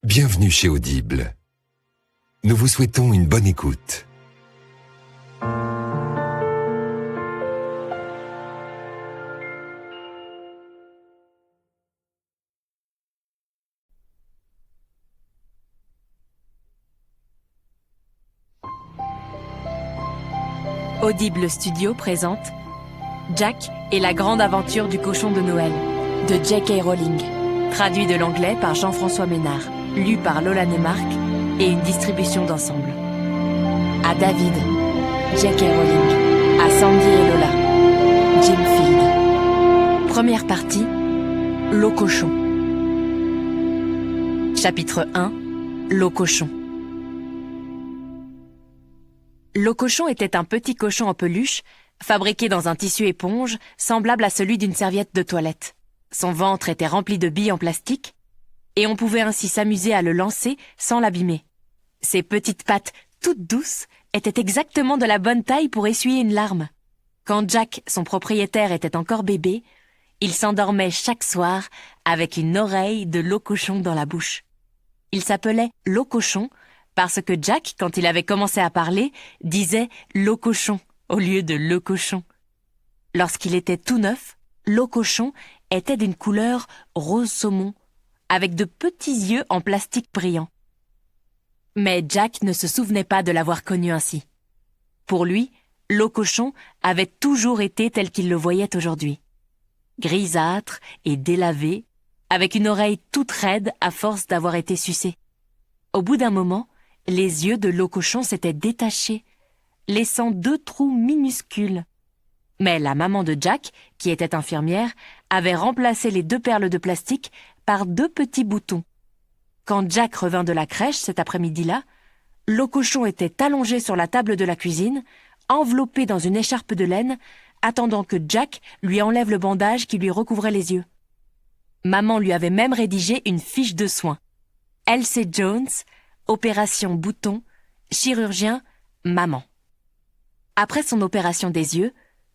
Bienvenue chez Audible. Nous vous souhaitons une bonne écoute. Audible Studio présente Jack et la grande aventure du cochon de Noël de J.K. Rowling, traduit de l'anglais par Jean-François Ménard, lu par Lola Neymark et une distribution d'ensemble. À David, J.K. Rowling, à Sandy et Lola, Jim Field. Première partie, L'eau cochon. Chapitre 1, L'eau cochon. L'eau cochon était un petit cochon en peluche, fabriqué dans un tissu éponge, semblable à celui d'une serviette de toilette. Son ventre était rempli de billes en plastique, et on pouvait ainsi s'amuser à le lancer sans l'abîmer. Ses petites pattes, toutes douces, étaient exactement de la bonne taille pour essuyer une larme. Quand Jack, son propriétaire, était encore bébé, il s'endormait chaque soir avec une oreille de l'eau cochon dans la bouche. Il s'appelait l'eau cochon parce que Jack, quand il avait commencé à parler, disait l'eau cochon au lieu de le cochon. Lorsqu'il était tout neuf, l'eau cochon était d'une couleur rose saumon, avec de petits yeux en plastique brillant. Mais Jack ne se souvenait pas de l'avoir connu ainsi. Pour lui, l'eau cochon avait toujours été tel qu'il le voyait aujourd'hui. Grisâtre et délavé, avec une oreille toute raide à force d'avoir été sucée. Au bout d'un moment, les yeux de l'eau cochon s'étaient détachés, laissant 2 trous minuscules. Mais la maman de Jack, qui était infirmière, avait remplacé les 2 perles de plastique par 2 petits boutons. Quand Jack revint de la crèche cet après-midi-là, l'eau cochon était allongé sur la table de la cuisine, enveloppé dans une écharpe de laine, attendant que Jack lui enlève le bandage qui lui recouvrait les yeux. Maman lui avait même rédigé une fiche de soins. Elsie Jones, opération bouton, chirurgien, maman. Après son opération des yeux,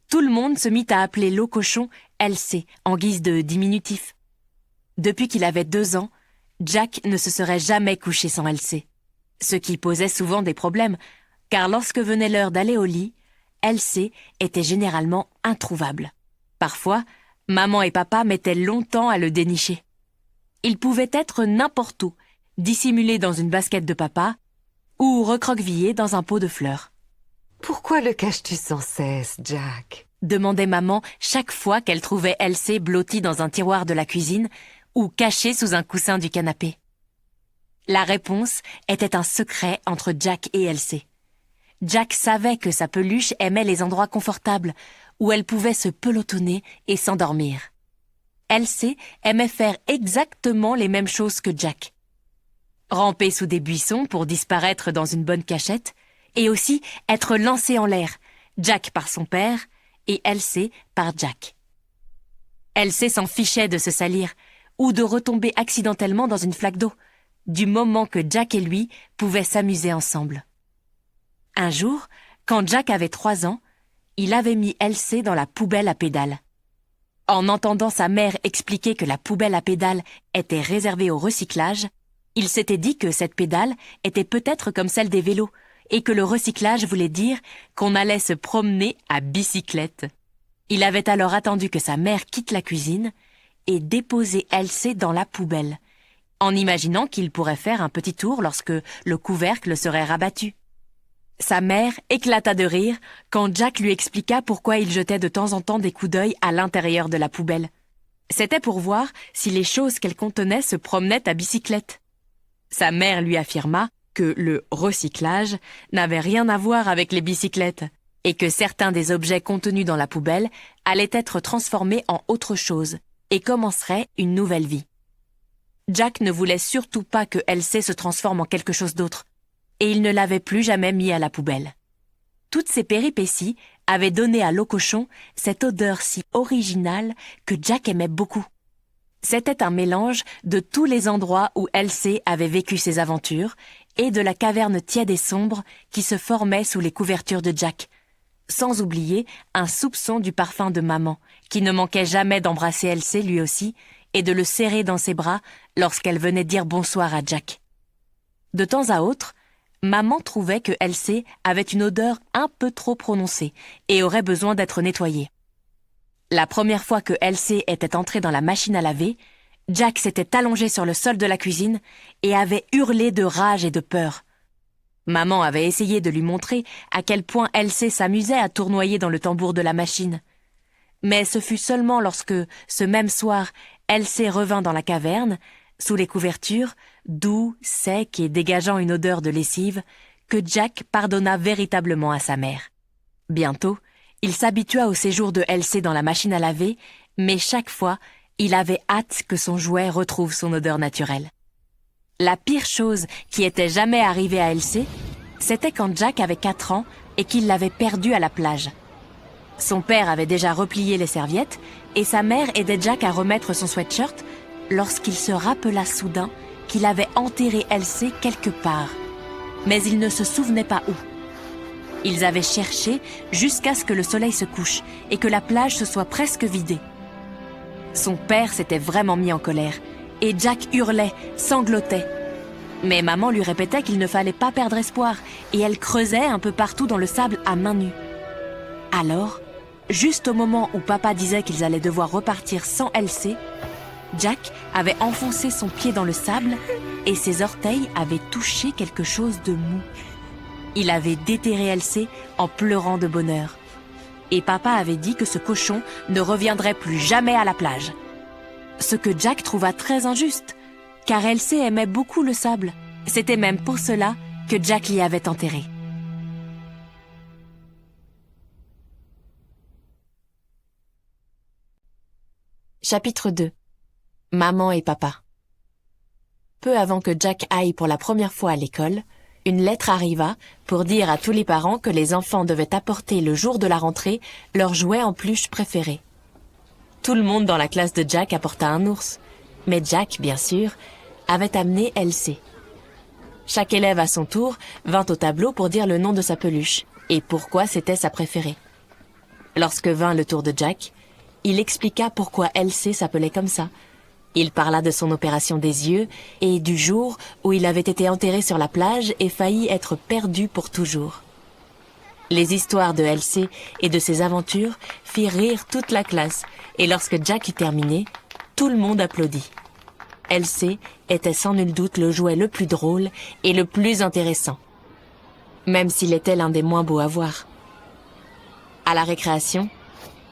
tout le monde se mit à appeler l'eau cochon Elsie en guise de diminutif. Depuis qu'il avait 2 ans, Jack ne se serait jamais couché sans Elsie, ce qui posait souvent des problèmes, car lorsque venait l'heure d'aller au lit, Elsie était généralement introuvable. Parfois, maman et papa mettaient longtemps à le dénicher. Il pouvait être n'importe où, dissimulé dans une basket de papa ou recroquevillé dans un pot de fleurs. « Pourquoi le caches-tu sans cesse, Jack ?» demandait maman chaque fois qu'elle trouvait Elsie blottie dans un tiroir de la cuisine ou cachée sous un coussin du canapé. La réponse était un secret entre Jack et Elsie. Jack savait que sa peluche aimait les endroits confortables où elle pouvait se pelotonner et s'endormir. Elsie aimait faire exactement les mêmes choses que Jack. Ramper sous des buissons pour disparaître dans une bonne cachette, et aussi être lancée en l'air, Jack par son père et Elsie par Jack. Elsie s'en fichait de se salir ou de retomber accidentellement dans une flaque d'eau, du moment que Jack et lui pouvaient s'amuser ensemble. Un jour, quand Jack avait 3 ans, il avait mis Elsie dans la poubelle à pédales. En entendant sa mère expliquer que la poubelle à pédales était réservée au recyclage, il s'était dit que cette pédale était peut-être comme celle des vélos et que le recyclage voulait dire qu'on allait se promener à bicyclette. Il avait alors attendu que sa mère quitte la cuisine et déposer Elsie dans la poubelle, en imaginant qu'il pourrait faire un petit tour lorsque le couvercle serait rabattu. Sa mère éclata de rire quand Jack lui expliqua pourquoi il jetait de temps en temps des coups d'œil à l'intérieur de la poubelle. C'était pour voir si les choses qu'elle contenait se promenaient à bicyclette. Sa mère lui affirma que le recyclage n'avait rien à voir avec les bicyclettes et que certains des objets contenus dans la poubelle allaient être transformés en autre chose et commenceraient une nouvelle vie. Jack ne voulait surtout pas que Elsie se transforme en quelque chose d'autre, et il ne l'avait plus jamais mis à la poubelle. Toutes ces péripéties avaient donné à l'eau cochon cette odeur si originale que Jack aimait beaucoup. C'était un mélange de tous les endroits où Elsie avait vécu ses aventures et de la caverne tiède et sombre qui se formait sous les couvertures de Jack, sans oublier un soupçon du parfum de maman, qui ne manquait jamais d'embrasser Elsie lui aussi et de le serrer dans ses bras lorsqu'elle venait dire bonsoir à Jack. De temps à autre, maman trouvait que Elsie avait une odeur un peu trop prononcée et aurait besoin d'être nettoyée. La première fois que Elsie était entrée dans la machine à laver, Jack s'était allongé sur le sol de la cuisine et avait hurlé de rage et de peur. Maman avait essayé de lui montrer à quel point Elsie s'amusait à tournoyer dans le tambour de la machine. Mais ce fut seulement lorsque, ce même soir, Elsie revint dans la caverne, sous les couvertures, doux, sec et dégageant une odeur de lessive, que Jack pardonna véritablement à sa mère. Bientôt, il s'habitua au séjour de Elsie dans la machine à laver, mais chaque fois, il avait hâte que son jouet retrouve son odeur naturelle. La pire chose qui était jamais arrivée à Elsie, c'était quand Jack avait 4 ans et qu'il l'avait perdu à la plage. Son père avait déjà replié les serviettes et sa mère aidait Jack à remettre son sweatshirt lorsqu'il se rappela soudain qu'il avait enterré Elsie quelque part. Mais il ne se souvenait pas où. Ils avaient cherché jusqu'à ce que le soleil se couche et que la plage se soit presque vidée. Son père s'était vraiment mis en colère et Jack hurlait, sanglotait. Mais maman lui répétait qu'il ne fallait pas perdre espoir et elle creusait un peu partout dans le sable à mains nues. Alors, juste au moment où papa disait qu'ils allaient devoir repartir sans Elsie, Jack avait enfoncé son pied dans le sable et ses orteils avaient touché quelque chose de mou. Il avait déterré Elsie en pleurant de bonheur. Et papa avait dit que ce cochon ne reviendrait plus jamais à la plage. Ce que Jack trouva très injuste, car Elsie aimait beaucoup le sable. C'était même pour cela que Jack l'y avait enterré. Chapitre 2. Maman et papa. Peu avant que Jack aille pour la première fois à l'école, une lettre arriva pour dire à tous les parents que les enfants devaient apporter le jour de la rentrée leur jouet en peluche préféré. Tout le monde dans la classe de Jack apporta un ours, mais Jack, bien sûr, avait amené Elsie. Chaque élève à son tour vint au tableau pour dire le nom de sa peluche et pourquoi c'était sa préférée. Lorsque vint le tour de Jack, il expliqua pourquoi Elsie s'appelait comme ça. Il parla de son opération des yeux et du jour où il avait été enterré sur la plage et failli être perdu pour toujours. Les histoires de Elsie et de ses aventures firent rire toute la classe et lorsque Jack eut terminé, tout le monde applaudit. Elsie était sans nul doute le jouet le plus drôle et le plus intéressant, même s'il était l'un des moins beaux à voir. À la récréation,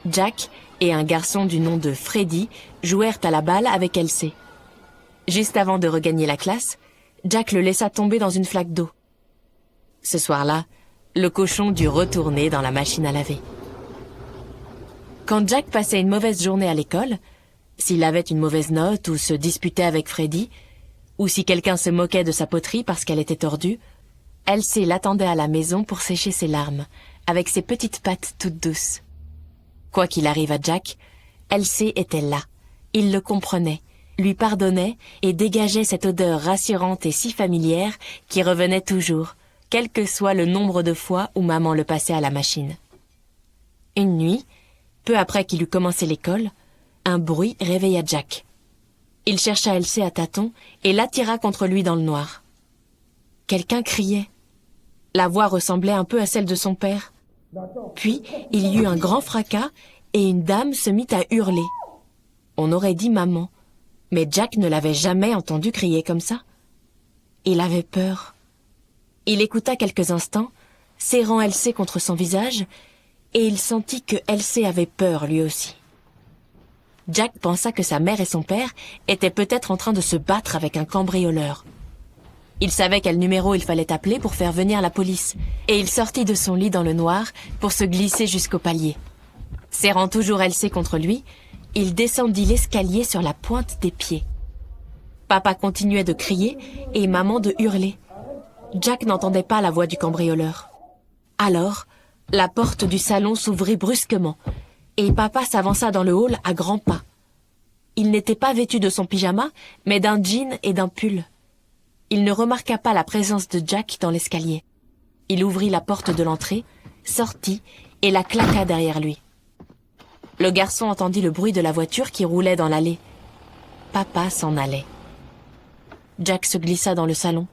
Jack et un garçon du nom de Freddy jouèrent à la balle avec Elsie. Juste avant de regagner la classe, Jack le laissa tomber dans une flaque d'eau. Ce soir-là, le cochon dut retourner dans la machine à laver. Quand Jack passait une mauvaise journée à l'école, s'il avait une mauvaise note ou se disputait avec Freddy, ou si quelqu'un se moquait de sa poterie parce qu'elle était tordue, Elsie l'attendait à la maison pour sécher ses larmes, avec ses petites pattes toutes douces. Quoi qu'il arrive à Jack, Elsie était là. Il le comprenait, lui pardonnait et dégageait cette odeur rassurante et si familière qui revenait toujours, quel que soit le nombre de fois où maman le passait à la machine. Une nuit, peu après qu'il eut commencé l'école, un bruit réveilla Jack. Il chercha Elsie à tâtons et l'attira contre lui dans le noir. Quelqu'un criait. La voix ressemblait un peu à celle de son père. Puis, il y eut un grand fracas et une dame se mit à hurler. On aurait dit maman, mais Jack ne l'avait jamais entendu crier comme ça. Il avait peur. Il écouta quelques instants, serrant Elsie contre son visage, et il sentit que Elsie avait peur lui aussi. Jack pensa que sa mère et son père étaient peut-être en train de se battre avec un cambrioleur. Il savait quel numéro il fallait appeler pour faire venir la police, et il sortit de son lit dans le noir pour se glisser jusqu'au palier. Serrant toujours Elsie contre lui, il descendit l'escalier sur la pointe des pieds. Papa continuait de crier et maman de hurler. Jack n'entendait pas la voix du cambrioleur. Alors, la porte du salon s'ouvrit brusquement, et papa s'avança dans le hall à grands pas. Il n'était pas vêtu de son pyjama, mais d'un jean et d'un pull. Il ne remarqua pas la présence de Jack dans l'escalier. Il ouvrit la porte de l'entrée, sortit et la claqua derrière lui. Le garçon entendit le bruit de la voiture qui roulait dans l'allée. papa s'en allait. Jack se glissa dans le salon.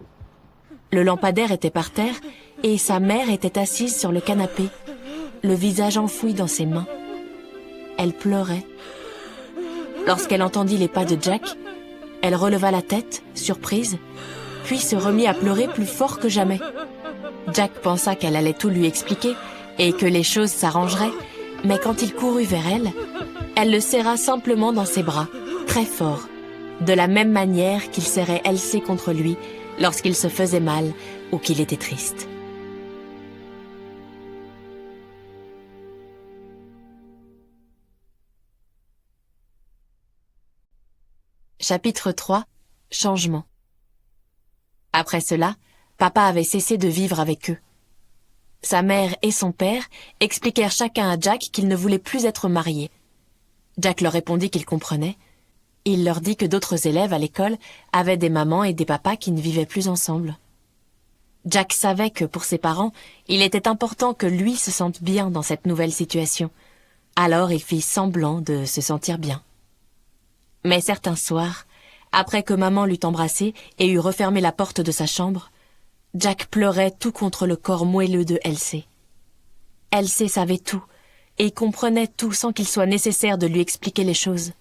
Le lampadaire était par terre et sa mère était assise sur le canapé, le visage enfoui dans ses mains. Elle pleurait. Lorsqu'elle entendit les pas de Jack, elle releva la tête, surprise, puis se remit à pleurer plus fort que jamais. Jack pensa qu'elle allait tout lui expliquer et que les choses s'arrangeraient, mais quand il courut vers elle, elle le serra simplement dans ses bras, très fort, de la même manière qu'il serrait Elsie contre lui lorsqu'il se faisait mal ou qu'il était triste. Chapitre 3. Changement. Après cela, papa avait cessé de vivre avec eux. Sa mère et son père expliquèrent chacun à Jack qu'il ne voulait plus être marié. Jack leur répondit qu'il comprenait. Il leur dit que d'autres élèves à l'école avaient des mamans et des papas qui ne vivaient plus ensemble. Jack savait que pour ses parents, il était important que lui se sente bien dans cette nouvelle situation. Alors il fit semblant de se sentir bien. Mais certains soirs, après que maman l'eut embrassé et eut refermé la porte de sa chambre, Jack pleurait tout contre le corps moelleux de Elsie. Elsie savait tout et comprenait tout sans qu'il soit nécessaire de lui expliquer les choses.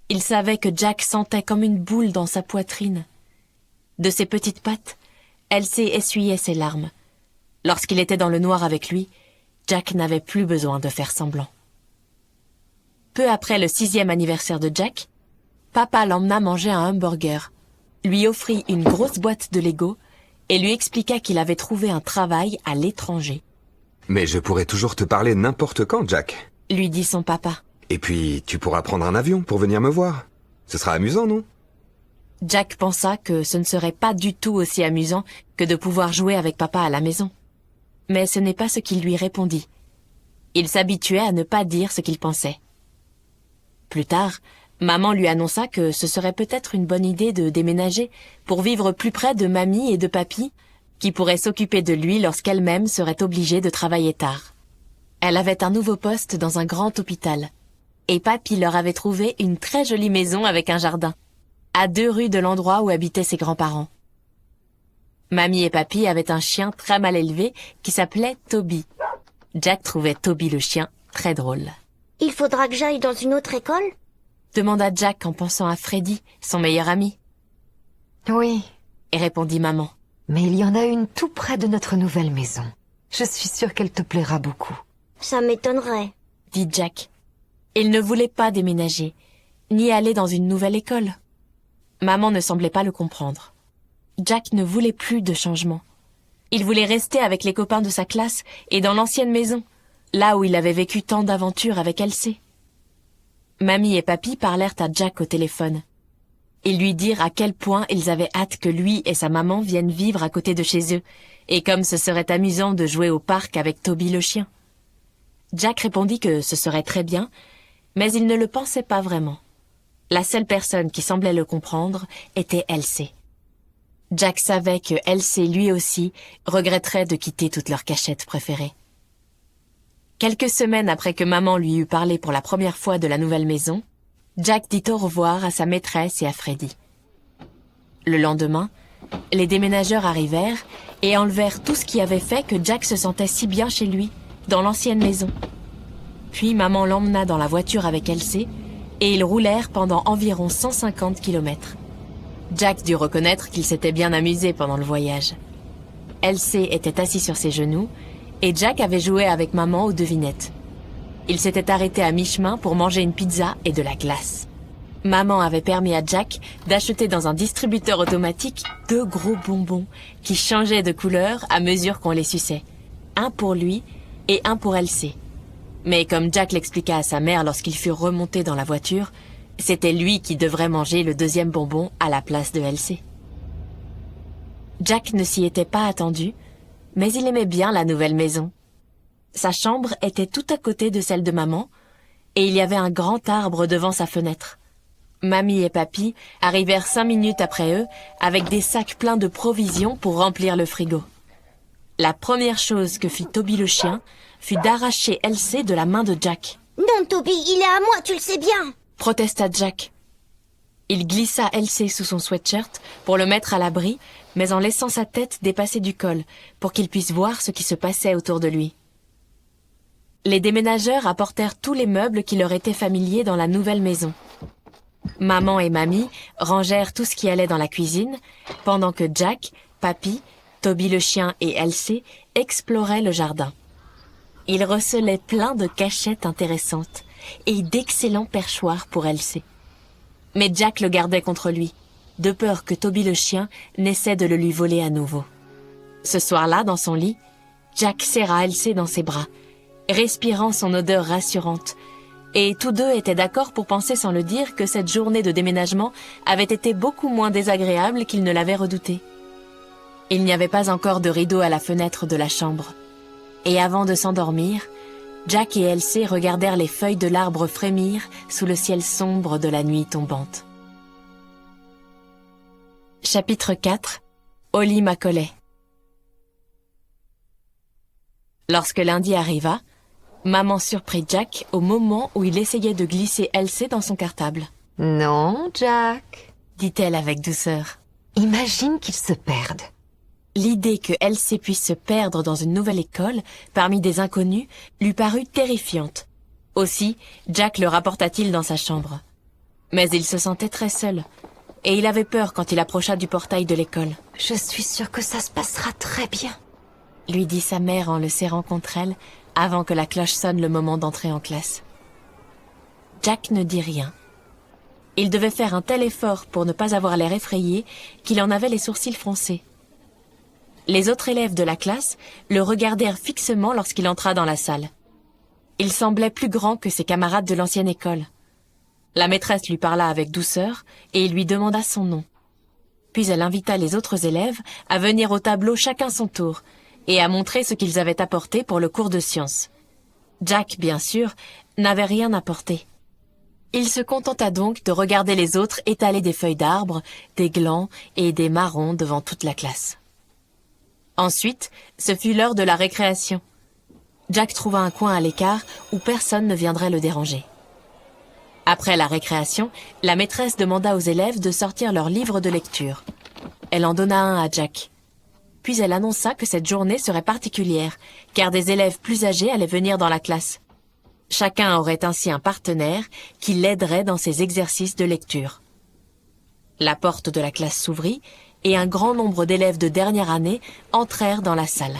Il savait que Jack sentait comme une boule dans sa poitrine. De ses petites pattes, Elsie essuyait ses larmes. Lorsqu'il était dans le noir avec lui, Jack n'avait plus besoin de faire semblant. Peu après le 6e anniversaire de Jack, papa l'emmena manger un hamburger, lui offrit une grosse boîte de Lego et lui expliqua qu'il avait trouvé un travail à l'étranger. « Mais je pourrais toujours te parler n'importe quand, Jack. » lui dit son papa. « Et puis, tu pourras prendre un avion pour venir me voir. Ce sera amusant, non ?» Jack pensa que ce ne serait pas du tout aussi amusant que de pouvoir jouer avec papa à la maison. Mais ce n'est pas ce qu'il lui répondit. Il s'habituait à ne pas dire ce qu'il pensait. Plus tard, maman lui annonça que ce serait peut-être une bonne idée de déménager pour vivre plus près de mamie et de papy, qui pourraient s'occuper de lui lorsqu'elle-même serait obligée de travailler tard. Elle avait un nouveau poste dans un grand hôpital, et papy leur avait trouvé une très jolie maison avec un jardin, à 2 rues de l'endroit où habitaient ses grands-parents. Mamie et papy avaient un chien très mal élevé qui s'appelait Toby. Jack trouvait Toby le chien très drôle. « Il faudra que j'aille dans une autre école ?» demanda Jack en pensant à Freddy, son meilleur ami. « Oui. » et répondit maman. « Mais il y en a une tout près de notre nouvelle maison. Je suis sûre qu'elle te plaira beaucoup. » « Ça m'étonnerait. » dit Jack. Il ne voulait pas déménager, ni aller dans une nouvelle école. Maman ne semblait pas le comprendre. Jack ne voulait plus de changement. Il voulait rester avec les copains de sa classe et dans l'ancienne maison, là où il avait vécu tant d'aventures avec Elsie. Mamie et papy parlèrent à Jack au téléphone. Ils lui dirent à quel point ils avaient hâte que lui et sa maman viennent vivre à côté de chez eux, et comme ce serait amusant de jouer au parc avec Toby le chien. Jack répondit que ce serait très bien, mais il ne le pensait pas vraiment. La seule personne qui semblait le comprendre était Elsie. Jack savait que Elsie, lui aussi, regretterait de quitter toute leur cachette préférée. Quelques semaines après que maman lui eut parlé pour la première fois de la nouvelle maison, Jack dit au revoir à sa maîtresse et à Freddy. Le lendemain, les déménageurs arrivèrent et enlevèrent tout ce qui avait fait que Jack se sentait si bien chez lui, dans l'ancienne maison. Puis maman l'emmena dans la voiture avec Elsie et ils roulèrent pendant environ 150 kilomètres. Jack dut reconnaître qu'il s'était bien amusé pendant le voyage. Elsie était assise sur ses genoux et Jack avait joué avec maman aux devinettes. Il s'était arrêté à mi-chemin pour manger une pizza et de la glace. Maman avait permis à Jack d'acheter dans un distributeur automatique 2 gros bonbons qui changeaient de couleur à mesure qu'on les suçait. Un pour lui et un pour Elsie. Mais comme Jack l'expliqua à sa mère lorsqu'ils furent remontés dans la voiture, c'était lui qui devrait manger le 2e bonbon à la place de Elsie. Jack ne s'y était pas attendu, mais il aimait bien la nouvelle maison. Sa chambre était tout à côté de celle de maman, et il y avait un grand arbre devant sa fenêtre. Mamie et papy arrivèrent 5 minutes après eux, avec des sacs pleins de provisions pour remplir le frigo. La première chose que fit Toby le chien fut d'arracher Elsie de la main de Jack. « Non, Toby, il est à moi, tu le sais bien !» protesta Jack. Il glissa Elsie sous son sweatshirt pour le mettre à l'abri, mais en laissant sa tête dépasser du col pour qu'il puisse voir ce qui se passait autour de lui. Les déménageurs apportèrent tous les meubles qui leur étaient familiers dans la nouvelle maison. Maman et Mamie rangèrent tout ce qui allait dans la cuisine, pendant que Jack, Papy, Toby le chien et Elsie exploraient le jardin. Ils recelaient plein de cachettes intéressantes et d'excellents perchoirs pour Elsie. Mais Jack le gardait contre lui, de peur que Toby le chien n'essaie de le lui voler à nouveau. Ce soir-là, dans son lit, Jack serra Elsie dans ses bras, respirant son odeur rassurante, et tous deux étaient d'accord pour penser sans le dire que cette journée de déménagement avait été beaucoup moins désagréable qu'ils ne l'avaient redouté. Il n'y avait pas encore de rideau à la fenêtre de la chambre, et avant de s'endormir, Jack et Elsie regardèrent les feuilles de l'arbre frémir sous le ciel sombre de la nuit tombante. Chapitre 4. Holly Macaulay. Lorsque lundi arriva, maman surprit Jack au moment où il essayait de glisser Elsie dans son cartable. « Non, Jack, Dit-elle avec douceur. imagine qu'ils se perdent. » L'idée que Elsie puisse se perdre dans une nouvelle école, parmi des inconnus, lui parut terrifiante. Aussi, Jack le rapporta-t-il dans sa chambre. Mais il se sentait très seul, et il avait peur quand il approcha du portail de l'école. « Je suis sûre que ça se passera très bien. » Lui dit sa mère en le serrant contre elle, avant que la cloche sonne le moment d'entrer en classe. Jack ne dit rien. Il devait faire un tel effort pour ne pas avoir l'air effrayé qu'il en avait les sourcils froncés. Les autres élèves de la classe le regardèrent fixement lorsqu'il entra dans la salle. Il semblait plus grand que ses camarades de l'ancienne école. La maîtresse lui parla avec douceur et lui demanda son nom. Puis elle invita les autres élèves à venir au tableau chacun son tour et à montrer ce qu'ils avaient apporté pour le cours de sciences. Jack, bien sûr, n'avait rien apporté. Il se contenta donc de regarder les autres étaler des feuilles d'arbre, des glands et des marrons devant toute la classe. Ensuite, ce fut l'heure de la récréation. Jack trouva un coin à l'écart où personne ne viendrait le déranger. Après la récréation, la maîtresse demanda aux élèves de sortir leurs livres de lecture. Elle en donna un à Jack. Puis elle annonça que cette journée serait particulière, car des élèves plus âgés allaient venir dans la classe. Chacun aurait ainsi un partenaire qui l'aiderait dans ses exercices de lecture. La porte de la classe s'ouvrit et un grand nombre d'élèves de dernière année entrèrent dans la salle.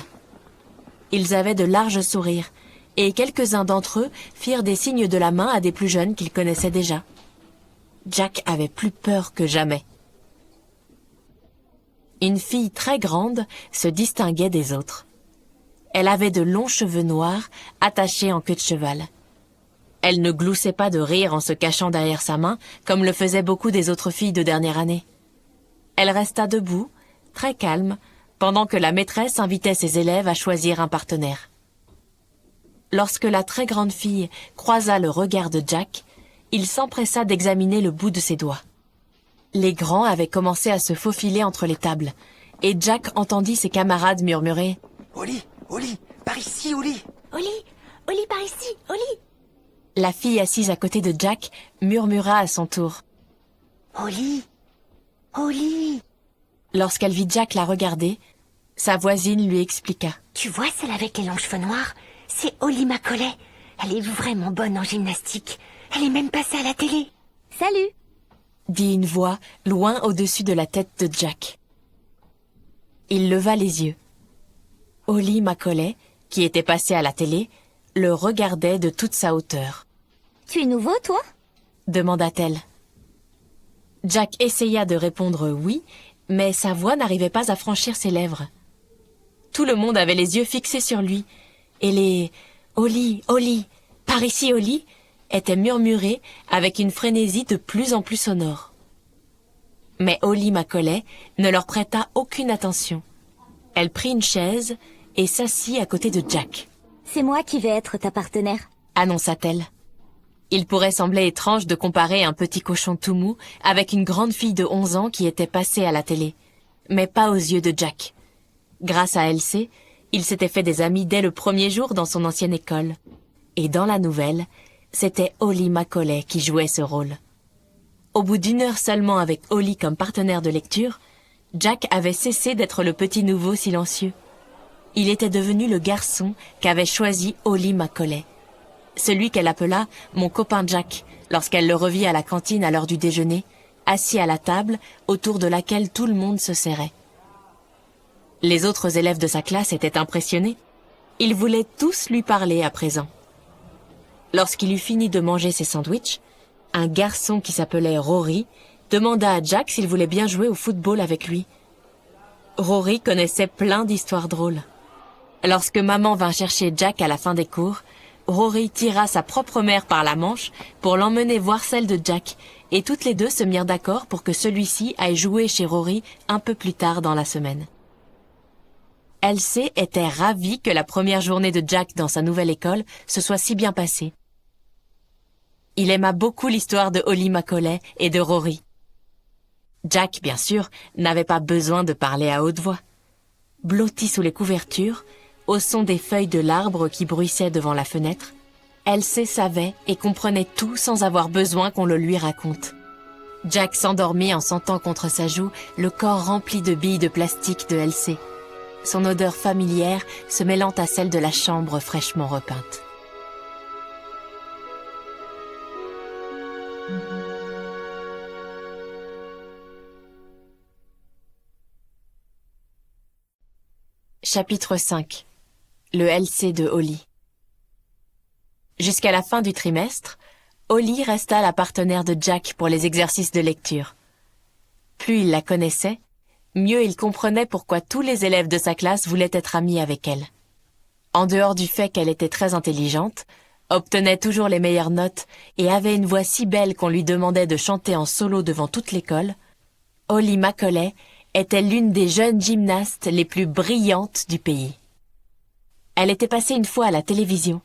Ils avaient de larges sourires, et quelques-uns d'entre eux firent des signes de la main à des plus jeunes qu'ils connaissaient déjà. Jack avait plus peur que jamais. Une fille très grande se distinguait des autres. Elle avait de longs cheveux noirs attachés en queue de cheval. Elle ne gloussait pas de rire en se cachant derrière sa main, comme le faisaient beaucoup des autres filles de dernière année. Elle resta debout, très calme, pendant que la maîtresse invitait ses élèves à choisir un partenaire. Lorsque la très grande fille croisa le regard de Jack, il s'empressa d'examiner le bout de ses doigts. Les grands avaient commencé à se faufiler entre les tables, et Jack entendit ses camarades murmurer « Holly, Holly, par ici, Holly !»« Holly, Holly par ici, Holly. La fille assise à côté de Jack murmura à son tour. Holly, Holly. Lorsqu'elle vit Jack la regarder, sa voisine lui expliqua. Tu vois celle avec les longs cheveux noirs? C'est Holly Macaulay. Elle est vraiment bonne en gymnastique. Elle est même passée à la télé. Salut, Dit une voix loin au-dessus de la tête de Jack. Il leva les yeux. Holly Macaulay, qui était passée à la télé, le regardait de toute sa hauteur. Tu es nouveau, toi? Demanda-t-elle. Jack essaya de répondre oui, mais sa voix n'arrivait pas à franchir ses lèvres. Tout le monde avait les yeux fixés sur lui, et les « Holly, Holly, par ici, Holly » étaient murmurés avec une frénésie de plus en plus sonore. Mais Holly Macaulay ne leur prêta aucune attention. Elle prit une chaise et s'assit à côté de Jack. C'est moi qui vais être ta partenaire. Annonça-t-elle. Il pourrait sembler étrange de comparer un petit cochon tout mou avec une grande fille de 11 ans qui était passée à la télé, mais pas aux yeux de Jack. Grâce à Elsie, il s'était fait des amis dès le premier jour dans son ancienne école. Et dans la nouvelle, c'était Holly Macaulay qui jouait ce rôle. Au bout d'1 heure seulement avec Holly comme partenaire de lecture, Jack avait cessé d'être le petit nouveau silencieux. Il était devenu le garçon qu'avait choisi Holly Macaulay. Celui qu'elle appela « mon copain Jack » lorsqu'elle le revit à la cantine à l'heure du déjeuner, assis à la table autour de laquelle tout le monde se serrait. Les autres élèves de sa classe étaient impressionnés. Ils voulaient tous lui parler à présent. Lorsqu'il eut fini de manger ses sandwichs, un garçon qui s'appelait Rory demanda à Jack s'il voulait bien jouer au football avec lui. Rory connaissait plein d'histoires drôles. Lorsque maman vint chercher Jack à la fin des cours, Rory tira sa propre mère par la manche pour l'emmener voir celle de Jack, et toutes les deux se mirent d'accord pour que celui-ci aille jouer chez Rory un peu plus tard dans la semaine. Elsie était ravie que la première journée de Jack dans sa nouvelle école se soit si bien passée. Il aima beaucoup l'histoire de Holly Macaulay et de Rory. Jack, bien sûr, n'avait pas besoin de parler à haute voix. Blotti sous les couvertures, au son des feuilles de l'arbre qui bruissaient devant la fenêtre, Elsie savait et comprenait tout sans avoir besoin qu'on le lui raconte. Jack s'endormit en sentant contre sa joue le corps rempli de billes de plastique de Elsie, son odeur familière se mêlant à celle de la chambre fraîchement repeinte. Chapitre 5. Le LC de Holly. Jusqu'à la fin du trimestre, Holly resta la partenaire de Jack pour les exercices de lecture. Plus il la connaissait, mieux il comprenait pourquoi tous les élèves de sa classe voulaient être amis avec elle. En dehors du fait qu'elle était très intelligente, obtenait toujours les meilleures notes et avait une voix si belle qu'on lui demandait de chanter en solo devant toute l'école, Holly Macaulay était l'une des jeunes gymnastes les plus brillantes du pays. Elle était passée une fois à la télévision,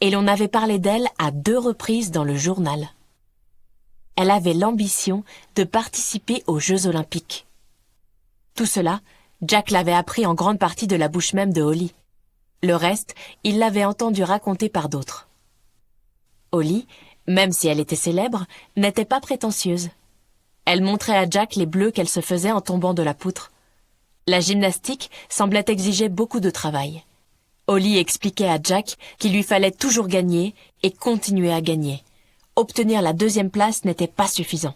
et l'on avait parlé d'elle à 2 reprises dans le journal. Elle avait l'ambition de participer aux Jeux Olympiques. Tout cela, Jack l'avait appris en grande partie de la bouche même de Holly. Le reste, il l'avait entendu raconter par d'autres. Holly, même si elle était célèbre, n'était pas prétentieuse. Elle montrait à Jack les bleus qu'elle se faisait en tombant de la poutre. La gymnastique semblait exiger beaucoup de travail. Holly expliquait à Jack qu'il lui fallait toujours gagner et continuer à gagner. Obtenir la 2e place n'était pas suffisant.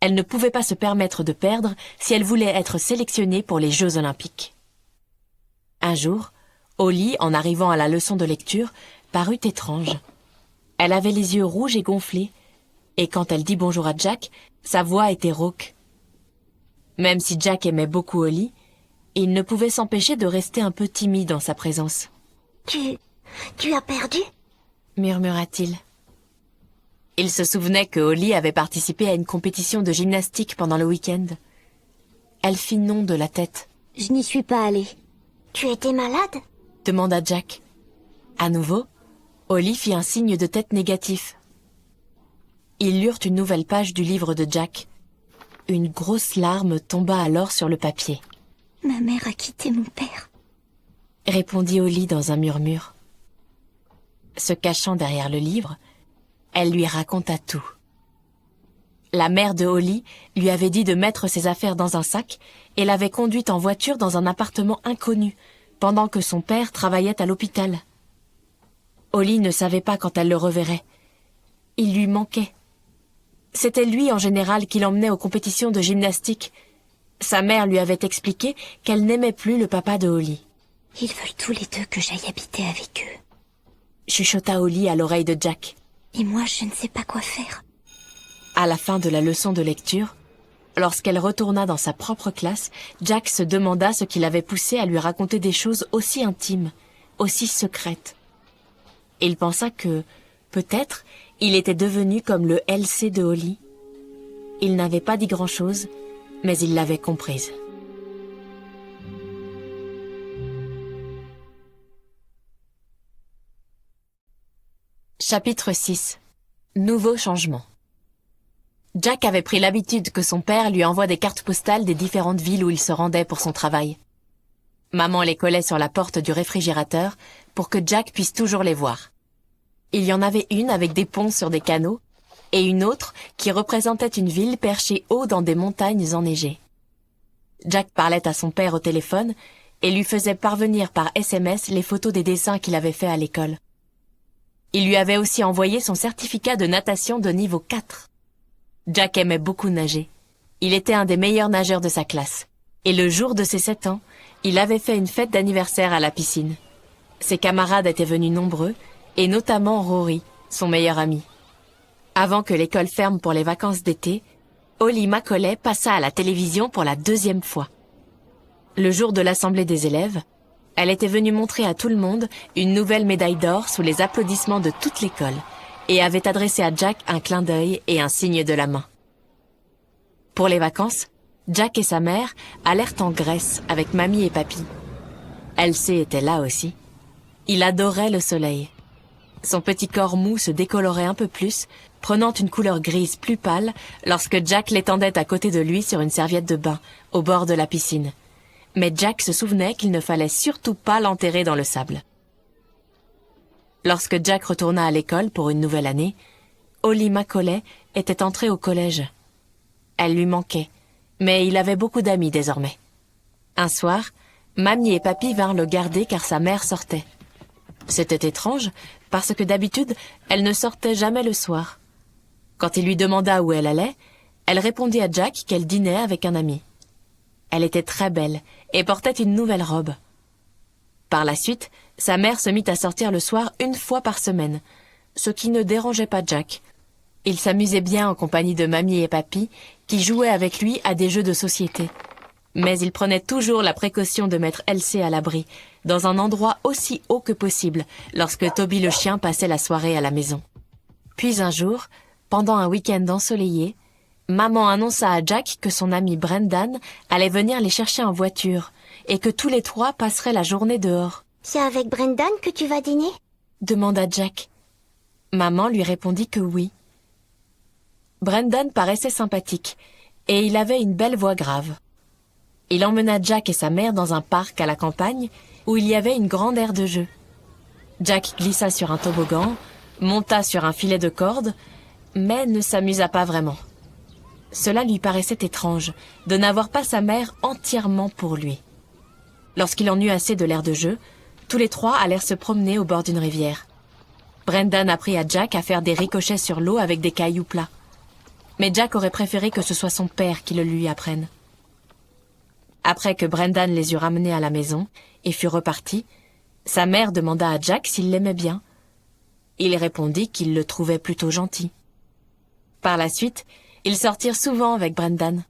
Elle ne pouvait pas se permettre de perdre si elle voulait être sélectionnée pour les Jeux Olympiques. Un jour, Holly, en arrivant à la leçon de lecture, parut étrange. Elle avait les yeux rouges et gonflés, et quand elle dit bonjour à Jack, sa voix était rauque. Même si Jack aimait beaucoup Holly, il ne pouvait s'empêcher de rester un peu timide en sa présence. Tu as perdu? Murmura-t-il. Il se souvenait que Holly avait participé à une compétition de gymnastique pendant le week-end. Elle fit non de la tête. Je n'y suis pas allée. Tu étais malade? Demanda Jack. À nouveau, Holly fit un signe de tête négatif. Ils lurent une nouvelle page du livre de Jack. Une grosse larme tomba alors sur le papier. « Ma mère a quitté mon père », répondit Holly dans un murmure. Se cachant derrière le livre, elle lui raconta tout. La mère de Holly lui avait dit de mettre ses affaires dans un sac et l'avait conduite en voiture dans un appartement inconnu, pendant que son père travaillait à l'hôpital. Holly ne savait pas quand elle le reverrait. Il lui manquait. C'était lui en général qui l'emmenait aux compétitions de gymnastique. Sa mère lui avait expliqué qu'elle n'aimait plus le papa de Holly. « Ils veulent tous les deux que j'aille habiter avec eux. » chuchota Holly à l'oreille de Jack. « Et moi, je ne sais pas quoi faire. » À la fin de la leçon de lecture, lorsqu'elle retourna dans sa propre classe, Jack se demanda ce qui l'avait poussé à lui raconter des choses aussi intimes, aussi secrètes. Il pensa que, peut-être, il était devenu comme le LC de Holly. Il n'avait pas dit grand-chose, mais il l'avait comprise. Chapitre 6. Nouveau changement. Jack avait pris l'habitude que son père lui envoie des cartes postales des différentes villes où il se rendait pour son travail. Maman les collait sur la porte du réfrigérateur pour que Jack puisse toujours les voir. Il y en avait une avec des ponts sur des canaux, et une autre qui représentait une ville perchée haut dans des montagnes enneigées. Jack parlait à son père au téléphone et lui faisait parvenir par SMS les photos des dessins qu'il avait faits à l'école. Il lui avait aussi envoyé son certificat de natation de niveau 4. Jack aimait beaucoup nager. Il était un des meilleurs nageurs de sa classe. Et le jour de ses 7 ans, il avait fait une fête d'anniversaire à la piscine. Ses camarades étaient venus nombreux, et notamment Rory, son meilleur ami. Avant que l'école ferme pour les vacances d'été, Holly Macaulay passa à la télévision pour la 2e fois. Le jour de l'assemblée des élèves, elle était venue montrer à tout le monde une nouvelle médaille d'or sous les applaudissements de toute l'école et avait adressé à Jack un clin d'œil et un signe de la main. Pour les vacances, Jack et sa mère allèrent en Grèce avec mamie et papy. Elsie était là aussi. Il adorait le soleil. Son petit corps mou se décolorait un peu plus, prenant une couleur grise plus pâle lorsque Jack l'étendait à côté de lui sur une serviette de bain, au bord de la piscine. Mais Jack se souvenait qu'il ne fallait surtout pas l'enterrer dans le sable. Lorsque Jack retourna à l'école pour une nouvelle année, Holly Macaulay était entrée au collège. Elle lui manquait, mais il avait beaucoup d'amis désormais. Un soir, mamie et papy vinrent le garder car sa mère sortait. C'était étrange, parce que d'habitude, elle ne sortait jamais le soir. Quand il lui demanda où elle allait, elle répondit à Jack qu'elle dînait avec un ami. Elle était très belle et portait une nouvelle robe. Par la suite, sa mère se mit à sortir le soir 1 fois par semaine, ce qui ne dérangeait pas Jack. Il s'amusait bien en compagnie de mamie et papy, qui jouaient avec lui à des jeux de société. Mais il prenait toujours la précaution de mettre Elsie à l'abri, dans un endroit aussi haut que possible, lorsque Toby le chien passait la soirée à la maison. Puis un jour, pendant un week-end ensoleillé, maman annonça à Jack que son ami Brendan allait venir les chercher en voiture, et que tous les 3 passeraient la journée dehors. « C'est avec Brendan que tu vas dîner ?» demanda Jack. Maman lui répondit que oui. Brendan paraissait sympathique, et il avait une belle voix grave. Il emmena Jack et sa mère dans un parc à la campagne, où il y avait une grande aire de jeu. Jack glissa sur un toboggan, monta sur un filet de corde, mais ne s'amusa pas vraiment. Cela lui paraissait étrange, de n'avoir pas sa mère entièrement pour lui. Lorsqu'il en eut assez de l'aire de jeu, tous les 3 allèrent se promener au bord d'une rivière. Brendan apprit à Jack à faire des ricochets sur l'eau avec des cailloux plats. Mais Jack aurait préféré que ce soit son père qui le lui apprenne. Après que Brendan les eut ramenés à la maison et fut reparti, sa mère demanda à Jack s'il l'aimait bien. Il répondit qu'il le trouvait plutôt gentil. Par la suite, ils sortirent souvent avec Brendan.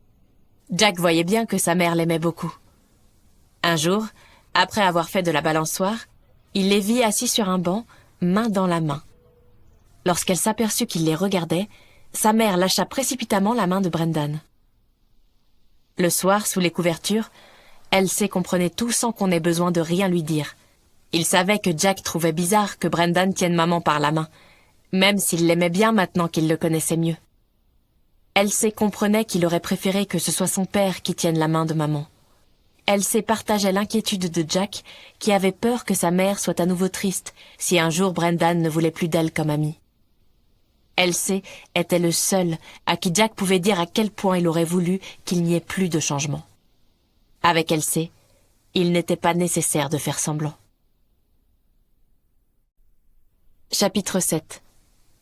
Jack voyait bien que sa mère l'aimait beaucoup. Un jour, après avoir fait de la balançoire, il les vit assis sur un banc, main dans la main. Lorsqu'elle s'aperçut qu'il les regardait, sa mère lâcha précipitamment la main de Brendan. Le soir, sous les couvertures, Elsie comprenait tout sans qu'on ait besoin de rien lui dire. Il savait que Jack trouvait bizarre que Brendan tienne maman par la main, même s'il l'aimait bien maintenant qu'il le connaissait mieux. Elsie comprenait qu'il aurait préféré que ce soit son père qui tienne la main de maman. Elsie partageait l'inquiétude de Jack, qui avait peur que sa mère soit à nouveau triste si un jour Brendan ne voulait plus d'elle comme amie. Elsie était le seul à qui Jack pouvait dire à quel point il aurait voulu qu'il n'y ait plus de changement. Avec Elsie, il n'était pas nécessaire de faire semblant. Chapitre 7.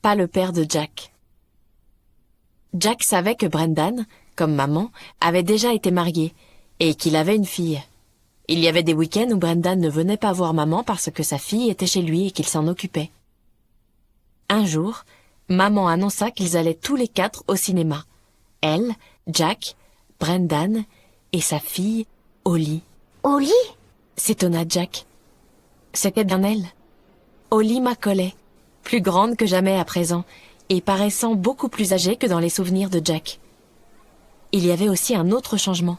Pas le père de Jack. Jack savait que Brendan, comme maman, avait déjà été marié et qu'il avait une fille. Il y avait des week-ends où Brendan ne venait pas voir maman parce que sa fille était chez lui et qu'il s'en occupait. Un jour, maman annonça qu'ils allaient tous les 4 au cinéma. Elle, Jack, Brendan et sa fille, Holly. « Holly ?» s'étonna Jack. C'était bien elle. Holly Macaulay, plus grande que jamais à présent, et paraissant beaucoup plus âgée que dans les souvenirs de Jack. Il y avait aussi un autre changement.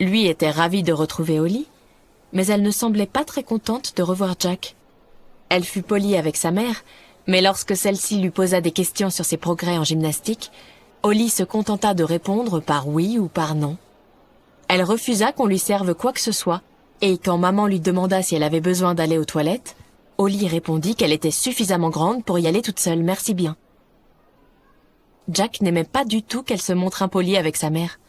Lui était ravi de retrouver Holly, mais elle ne semblait pas très contente de revoir Jack. Elle fut polie avec sa mère, mais lorsque celle-ci lui posa des questions sur ses progrès en gymnastique, Holly se contenta de répondre par oui ou par non. Elle refusa qu'on lui serve quoi que ce soit, et quand maman lui demanda si elle avait besoin d'aller aux toilettes, Holly répondit qu'elle était suffisamment grande pour y aller toute seule, merci bien. Jack n'aimait pas du tout qu'elle se montre impolie avec sa mère.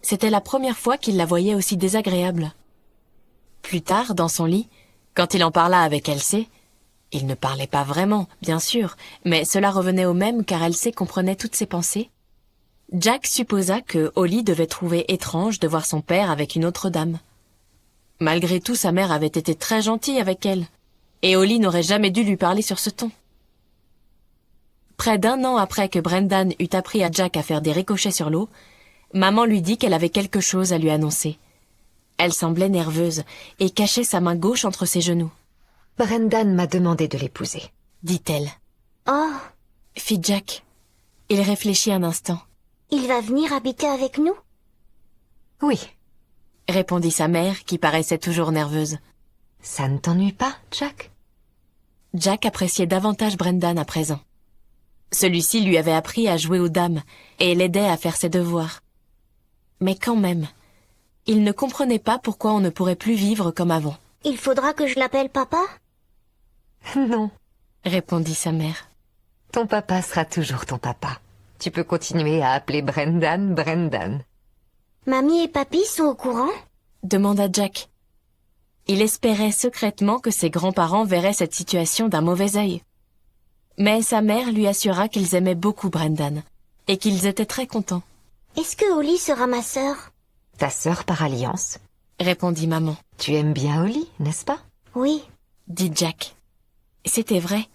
C'était la première fois qu'il la voyait aussi désagréable. Plus tard, dans son lit, quand il en parla avec Elsie, il ne parlait pas vraiment, bien sûr, mais cela revenait au même car Elsie comprenait toutes ses pensées. Jack supposa que Holly devait trouver étrange de voir son père avec une autre dame. Malgré tout, sa mère avait été très gentille avec elle, et Holly n'aurait jamais dû lui parler sur ce ton. Près d'1 an après que Brendan eut appris à Jack à faire des ricochets sur l'eau, maman lui dit qu'elle avait quelque chose à lui annoncer. Elle semblait nerveuse et cachait sa main gauche entre ses genoux. « Brendan m'a demandé de l'épouser. » dit-elle. « Oh, Fit Jack. Il réfléchit un instant. « Il va venir habiter avec nous ?» « Oui. » répondit sa mère qui paraissait toujours nerveuse. « Ça ne t'ennuie pas, Jack ?» Jack appréciait davantage Brendan à présent. Celui-ci lui avait appris à jouer aux dames et l'aidait à faire ses devoirs. Mais quand même, il ne comprenait pas pourquoi on ne pourrait plus vivre comme avant. « Il faudra que je l'appelle papa ?» « Non, répondit sa mère. ton papa sera toujours ton papa. Tu peux continuer à appeler Brendan Brendan. » Mamie et papy sont au courant ? Demanda Jack. Il espérait secrètement que ses grands-parents verraient cette situation d'un mauvais œil. Mais sa mère lui assura qu'ils aimaient beaucoup Brendan et qu'ils étaient très contents. « Est-ce que Holly sera ma sœur ?» Ta sœur par alliance. Répondit maman. Tu aimes bien Holly, n'est-ce pas? Oui. Dit Jack. C'était vrai,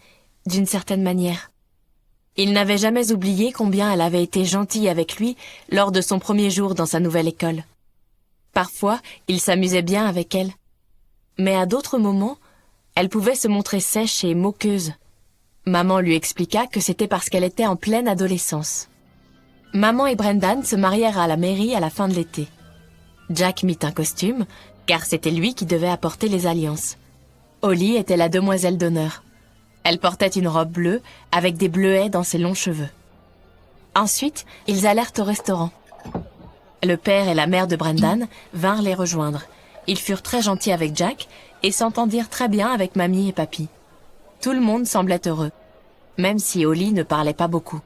d'une certaine manière. Il n'avait jamais oublié combien elle avait été gentille avec lui lors de son premier jour dans sa nouvelle école. Parfois, il s'amusait bien avec elle. Mais à d'autres moments, elle pouvait se montrer sèche et moqueuse. Maman lui expliqua que c'était parce qu'elle était en pleine adolescence. Maman et Brendan se marièrent à la mairie à la fin de l'été. Jack mit un costume, car c'était lui qui devait apporter les alliances. Holly était la demoiselle d'honneur. Elle portait une robe bleue avec des bleuets dans ses longs cheveux. Ensuite, ils allèrent au restaurant. Le père et la mère de Brendan vinrent les rejoindre. Ils furent très gentils avec Jack et s'entendirent très bien avec mamie et papy. Tout le monde semblait heureux, même si Holly ne parlait pas beaucoup.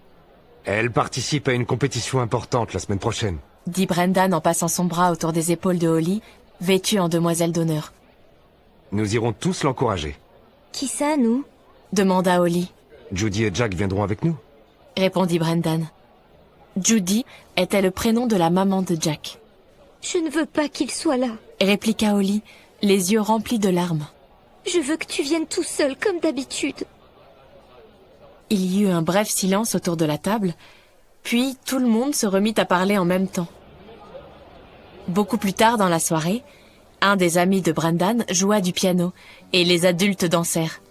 Elle participe à une compétition importante la semaine prochaine. Dit Brendan en passant son bras autour des épaules de Holly, vêtue en demoiselle d'honneur. Nous irons tous l'encourager. Qui ça, nous ? Demanda Holly. Judy et Jack viendront avec nous. Répondit Brendan. Judy était le prénom de la maman de Jack. Je ne veux pas qu'il soit là. Répliqua Holly, les yeux remplis de larmes. Je veux que tu viennes tout seul, comme d'habitude. Il y eut un bref silence autour de la table, puis tout le monde se remit à parler en même temps. Beaucoup plus tard dans la soirée, un des amis de Brendan joua du piano et les adultes dansèrent.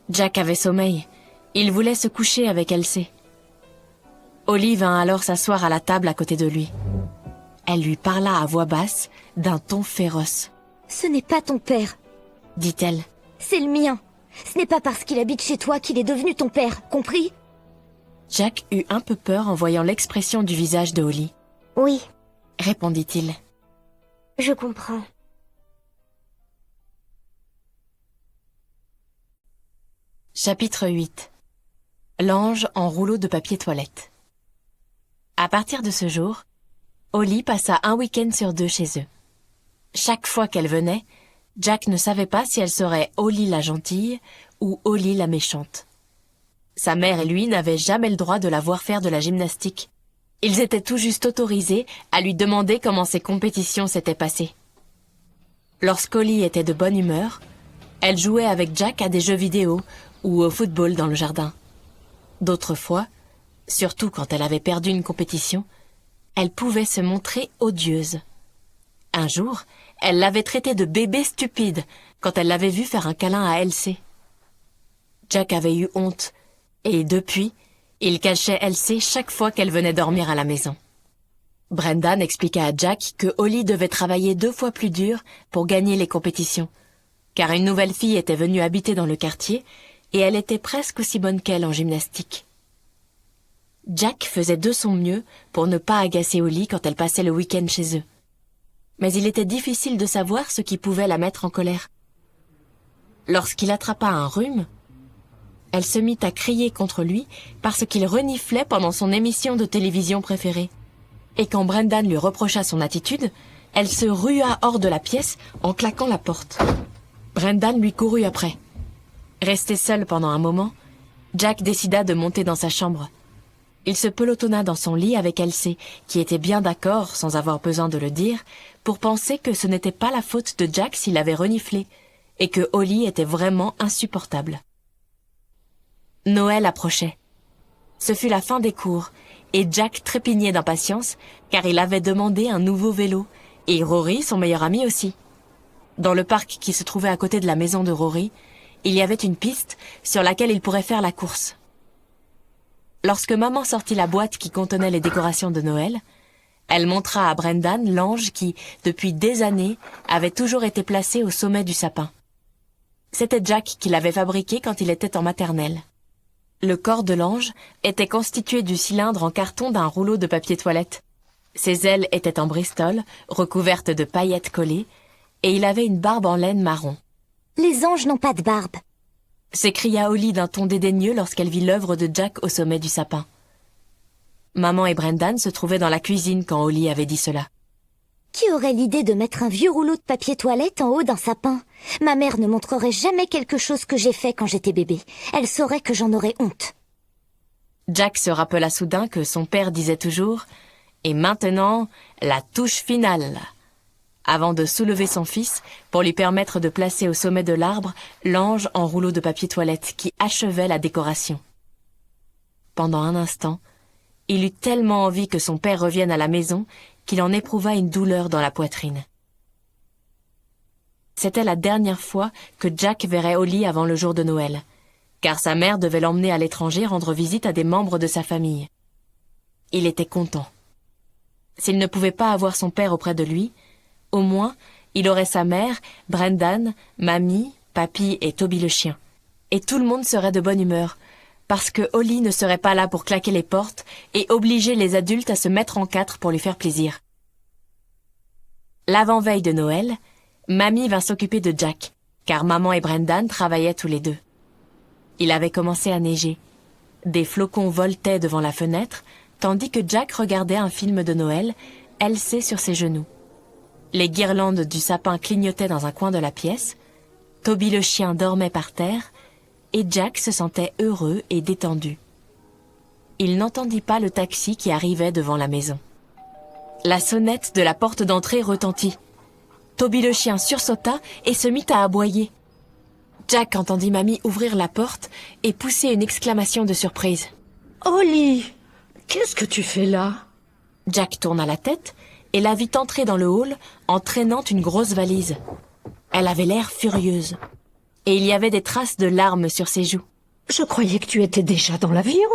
Jack avait sommeil. Il voulait se coucher avec Elsie. Holly vint alors s'asseoir à la table à côté de lui. Elle lui parla à voix basse, d'un ton féroce. « Ce n'est pas ton père, dit-elle. C'est le mien. Ce n'est pas parce qu'il habite chez toi qu'il est devenu ton père, compris ?» Jack eut un peu peur en voyant l'expression du visage de Holly. « Oui, Répondit-il. je comprends. » Chapitre 8. L'ange en rouleau de papier toilette. À partir de ce jour, Holly passa un week-end sur 2 chez eux. Chaque fois qu'elle venait, Jack ne savait pas si elle serait Holly la gentille ou Holly la méchante. Sa mère et lui n'avaient jamais le droit de la voir faire de la gymnastique. Ils étaient tout juste autorisés à lui demander comment ses compétitions s'étaient passées. Lorsqu'Holly était de bonne humeur, elle jouait avec Jack à des jeux vidéo ou au football dans le jardin. D'autres fois, surtout quand elle avait perdu une compétition, elle pouvait se montrer odieuse. Un jour, elle l'avait traité de bébé stupide quand elle l'avait vu faire un câlin à Elsie. Jack avait eu honte, et depuis, il cachait Elsie chaque fois qu'elle venait dormir à la maison. Brendan expliqua à Jack que Holly devait travailler 2 fois plus dur pour gagner les compétitions, car une nouvelle fille était venue habiter dans le quartier et elle était presque aussi bonne qu'elle en gymnastique. Jack faisait de son mieux pour ne pas agacer Holly quand elle passait le week-end chez eux. Mais il était difficile de savoir ce qui pouvait la mettre en colère. Lorsqu'il attrapa un rhume, Elle se mit à crier contre lui parce qu'il reniflait pendant son émission de télévision préférée. Et quand Brendan lui reprocha son attitude, elle se rua hors de la pièce en claquant la porte. Brendan lui courut après. Resté seul pendant un moment, Jack décida de monter dans sa chambre. Il se pelotonna dans son lit avec Elsie, qui était bien d'accord, sans avoir besoin de le dire, pour penser que ce n'était pas la faute de Jack s'il avait reniflé, et que Holly était vraiment insupportable. Noël approchait. Ce fut la fin des cours, et Jack trépignait d'impatience, car il avait demandé un nouveau vélo, et Rory, son meilleur ami aussi. Dans le parc qui se trouvait à côté de la maison de Rory, il y avait une piste sur laquelle il pourrait faire la course. Lorsque maman sortit la boîte qui contenait les décorations de Noël, elle montra à Brendan l'ange qui, depuis des années, avait toujours été placé au sommet du sapin. C'était Jack qui l'avait fabriqué quand il était en maternelle. Le corps de l'ange était constitué du cylindre en carton d'un rouleau de papier toilette. Ses ailes étaient en bristol, recouvertes de paillettes collées, et il avait une barbe en laine marron. « Les anges n'ont pas de barbe. » s'écria Holly d'un ton dédaigneux lorsqu'elle vit l'œuvre de Jack au sommet du sapin. Maman et Brendan se trouvaient dans la cuisine quand Holly avait dit cela. Qui aurait l'idée de mettre un vieux rouleau de papier toilette en haut d'un sapin? Ma mère ne montrerait jamais quelque chose que j'ai fait quand j'étais bébé. Elle saurait que j'en aurais honte. Jack se rappela soudain que son père disait toujours « Et maintenant, la touche finale !» avant de soulever son fils pour lui permettre de placer au sommet de l'arbre l'ange en rouleau de papier toilette qui achevait la décoration. Pendant un instant, il eut tellement envie que son père revienne à la maison qu'il en éprouva une douleur dans la poitrine. C'était la dernière fois que Jack verrait Holly avant le jour de Noël, car sa mère devait l'emmener à l'étranger rendre visite à des membres de sa famille. Il était content. S'il ne pouvait pas avoir son père auprès de lui, au moins, il aurait sa mère, Brendan, Mamie, Papy et Toby le chien. Et tout le monde serait de bonne humeur, parce que Holly ne serait pas là pour claquer les portes et obliger les adultes à se mettre en quatre pour lui faire plaisir. L'avant-veille de Noël, Mamie vint s'occuper de Jack, car maman et Brendan travaillaient tous les deux. Il avait commencé à neiger. Des flocons voletaient devant la fenêtre, tandis que Jack regardait un film de Noël, Elsie sur ses genoux. Les guirlandes du sapin clignotaient dans un coin de la pièce, Toby le chien dormait par terre, et Jack se sentait heureux et détendu. Il n'entendit pas le taxi qui arrivait devant la maison. La sonnette de la porte d'entrée retentit. Toby le chien sursauta et se mit à aboyer. Jack entendit Mamie ouvrir la porte et pousser une exclamation de surprise. « Holly, qu'est-ce que tu fais là ?» Jack tourna la tête et la vit entrer dans le hall en traînant une grosse valise. Elle avait l'air furieuse, et il y avait des traces de larmes sur ses joues. « Je croyais que tu étais déjà dans l'avion !»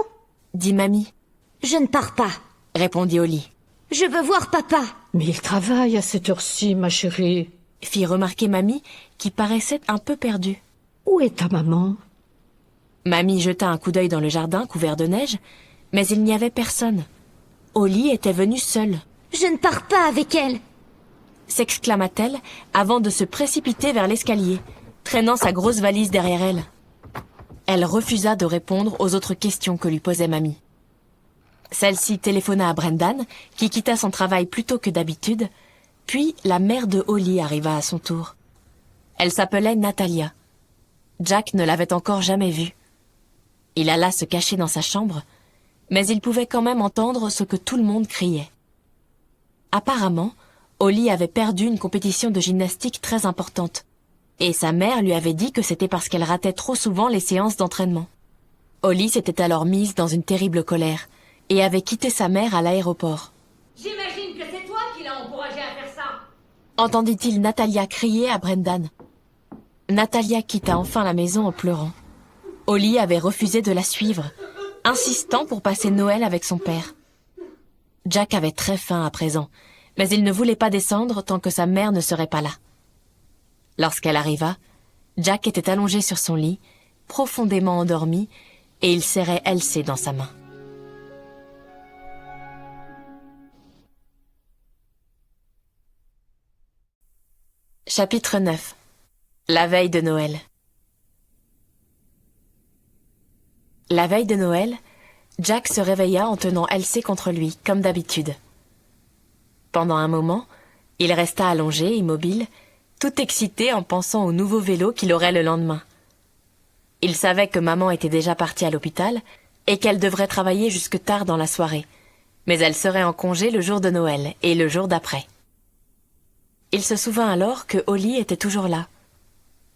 dit Mamie. « Je ne pars pas. » répondit Holly. « Je veux voir papa. » « Mais il travaille à cette heure-ci, ma chérie. » fit remarquer Mamie, qui paraissait un peu perdue. « Où est ta maman ?» Mamie jeta un coup d'œil dans le jardin couvert de neige, mais il n'y avait personne. Holly était venue seule. « Je ne pars pas avec elle !» s'exclama-t-elle avant de se précipiter vers l'escalier, traînant sa grosse valise derrière elle. Elle refusa de répondre aux autres questions que lui posait Mamie. Celle-ci téléphona à Brendan, qui quitta son travail plus tôt que d'habitude, puis la mère de Holly arriva à son tour. Elle s'appelait Natalia. Jack ne l'avait encore jamais vue. Il alla se cacher dans sa chambre, mais il pouvait quand même entendre ce que tout le monde criait. Apparemment, Holly avait perdu une compétition de gymnastique très importante, et sa mère lui avait dit que c'était parce qu'elle ratait trop souvent les séances d'entraînement. Holly s'était alors mise dans une terrible colère, et avait quitté sa mère à l'aéroport. « J'imagine que c'est toi qui l'as encouragé à faire ça !» entendit-il Natalia crier à Brendan. Natalia quitta enfin la maison en pleurant. Holly avait refusé de la suivre, insistant pour passer Noël avec son père. Jack avait très faim à présent, mais il ne voulait pas descendre tant que sa mère ne serait pas là. Lorsqu'elle arriva, Jack était allongé sur son lit, profondément endormi, et il serrait Elsie dans sa main. Chapitre 9. La veille de Noël. La veille de Noël, Jack se réveilla en tenant Elsie contre lui, comme d'habitude. Pendant un moment, il resta allongé, immobile, tout excité en pensant au nouveau vélo qu'il aurait le lendemain. Il savait que maman était déjà partie à l'hôpital et qu'elle devrait travailler jusque tard dans la soirée, mais elle serait en congé le jour de Noël et le jour d'après. Il se souvint alors que Holly était toujours là.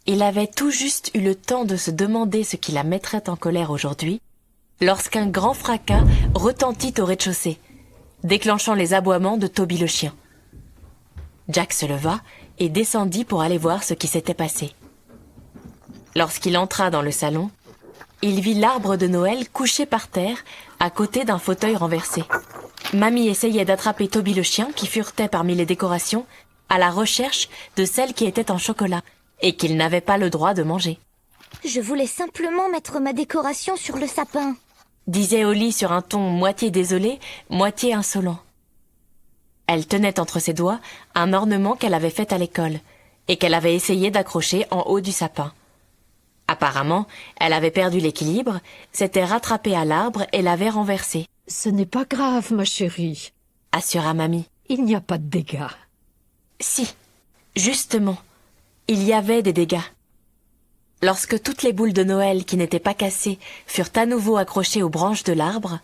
Il avait tout juste eu le temps de se demander ce qui la mettrait en colère aujourd'hui, lorsqu'un grand fracas retentit au rez-de-chaussée, déclenchant les aboiements de Toby le chien. Jack se leva et descendit pour aller voir ce qui s'était passé. Lorsqu'il entra dans le salon, il vit l'arbre de Noël couché par terre à côté d'un fauteuil renversé. Mamie essayait d'attraper Toby le chien qui furetait parmi les décorations à la recherche de celle qui était en chocolat et qu'il n'avait pas le droit de manger. « Je voulais simplement mettre ma décoration sur le sapin. » disait Holly sur un ton moitié désolé, moitié insolent. Elle tenait entre ses doigts un ornement qu'elle avait fait à l'école et qu'elle avait essayé d'accrocher en haut du sapin. Apparemment, elle avait perdu l'équilibre, s'était rattrapée à l'arbre et l'avait renversé, « Ce n'est pas grave, ma chérie. assura Mamie. Il n'y a pas de dégâts. » Si, justement, il y avait des dégâts. Lorsque toutes les boules de Noël qui n'étaient pas cassées furent à nouveau accrochées aux branches de l'arbre,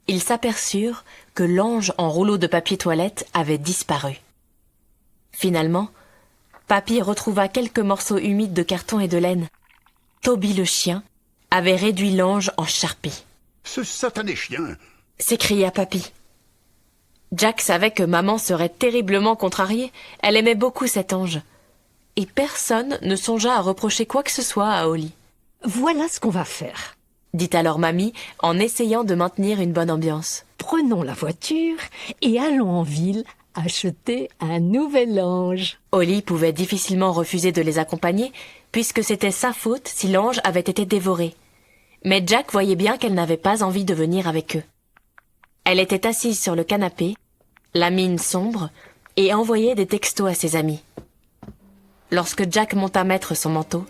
ils s'aperçurent que l'ange en rouleau de papier toilette avait disparu. Finalement, Papy retrouva quelques morceaux humides de carton et de laine. Toby le chien avait réduit l'ange en charpie. « Ce satané chien !» s'écria Papy. Jack savait que maman serait terriblement contrariée. Elle aimait beaucoup cet ange. Et personne ne songea à reprocher quoi que ce soit à Holly. « Voilà ce qu'on va faire. » dit alors Mamie en essayant de maintenir une bonne ambiance. « Prenons la voiture et allons en ville acheter un nouvel ange. » Holly pouvait difficilement refuser de les accompagner puisque c'était sa faute si l'ange avait été dévoré. Mais Jack voyait bien qu'elle n'avait pas envie de venir avec eux. Elle était assise sur le canapé, la mine sombre, et envoyait des textos à ses amis. Lorsque Jack monta mettre son manteau,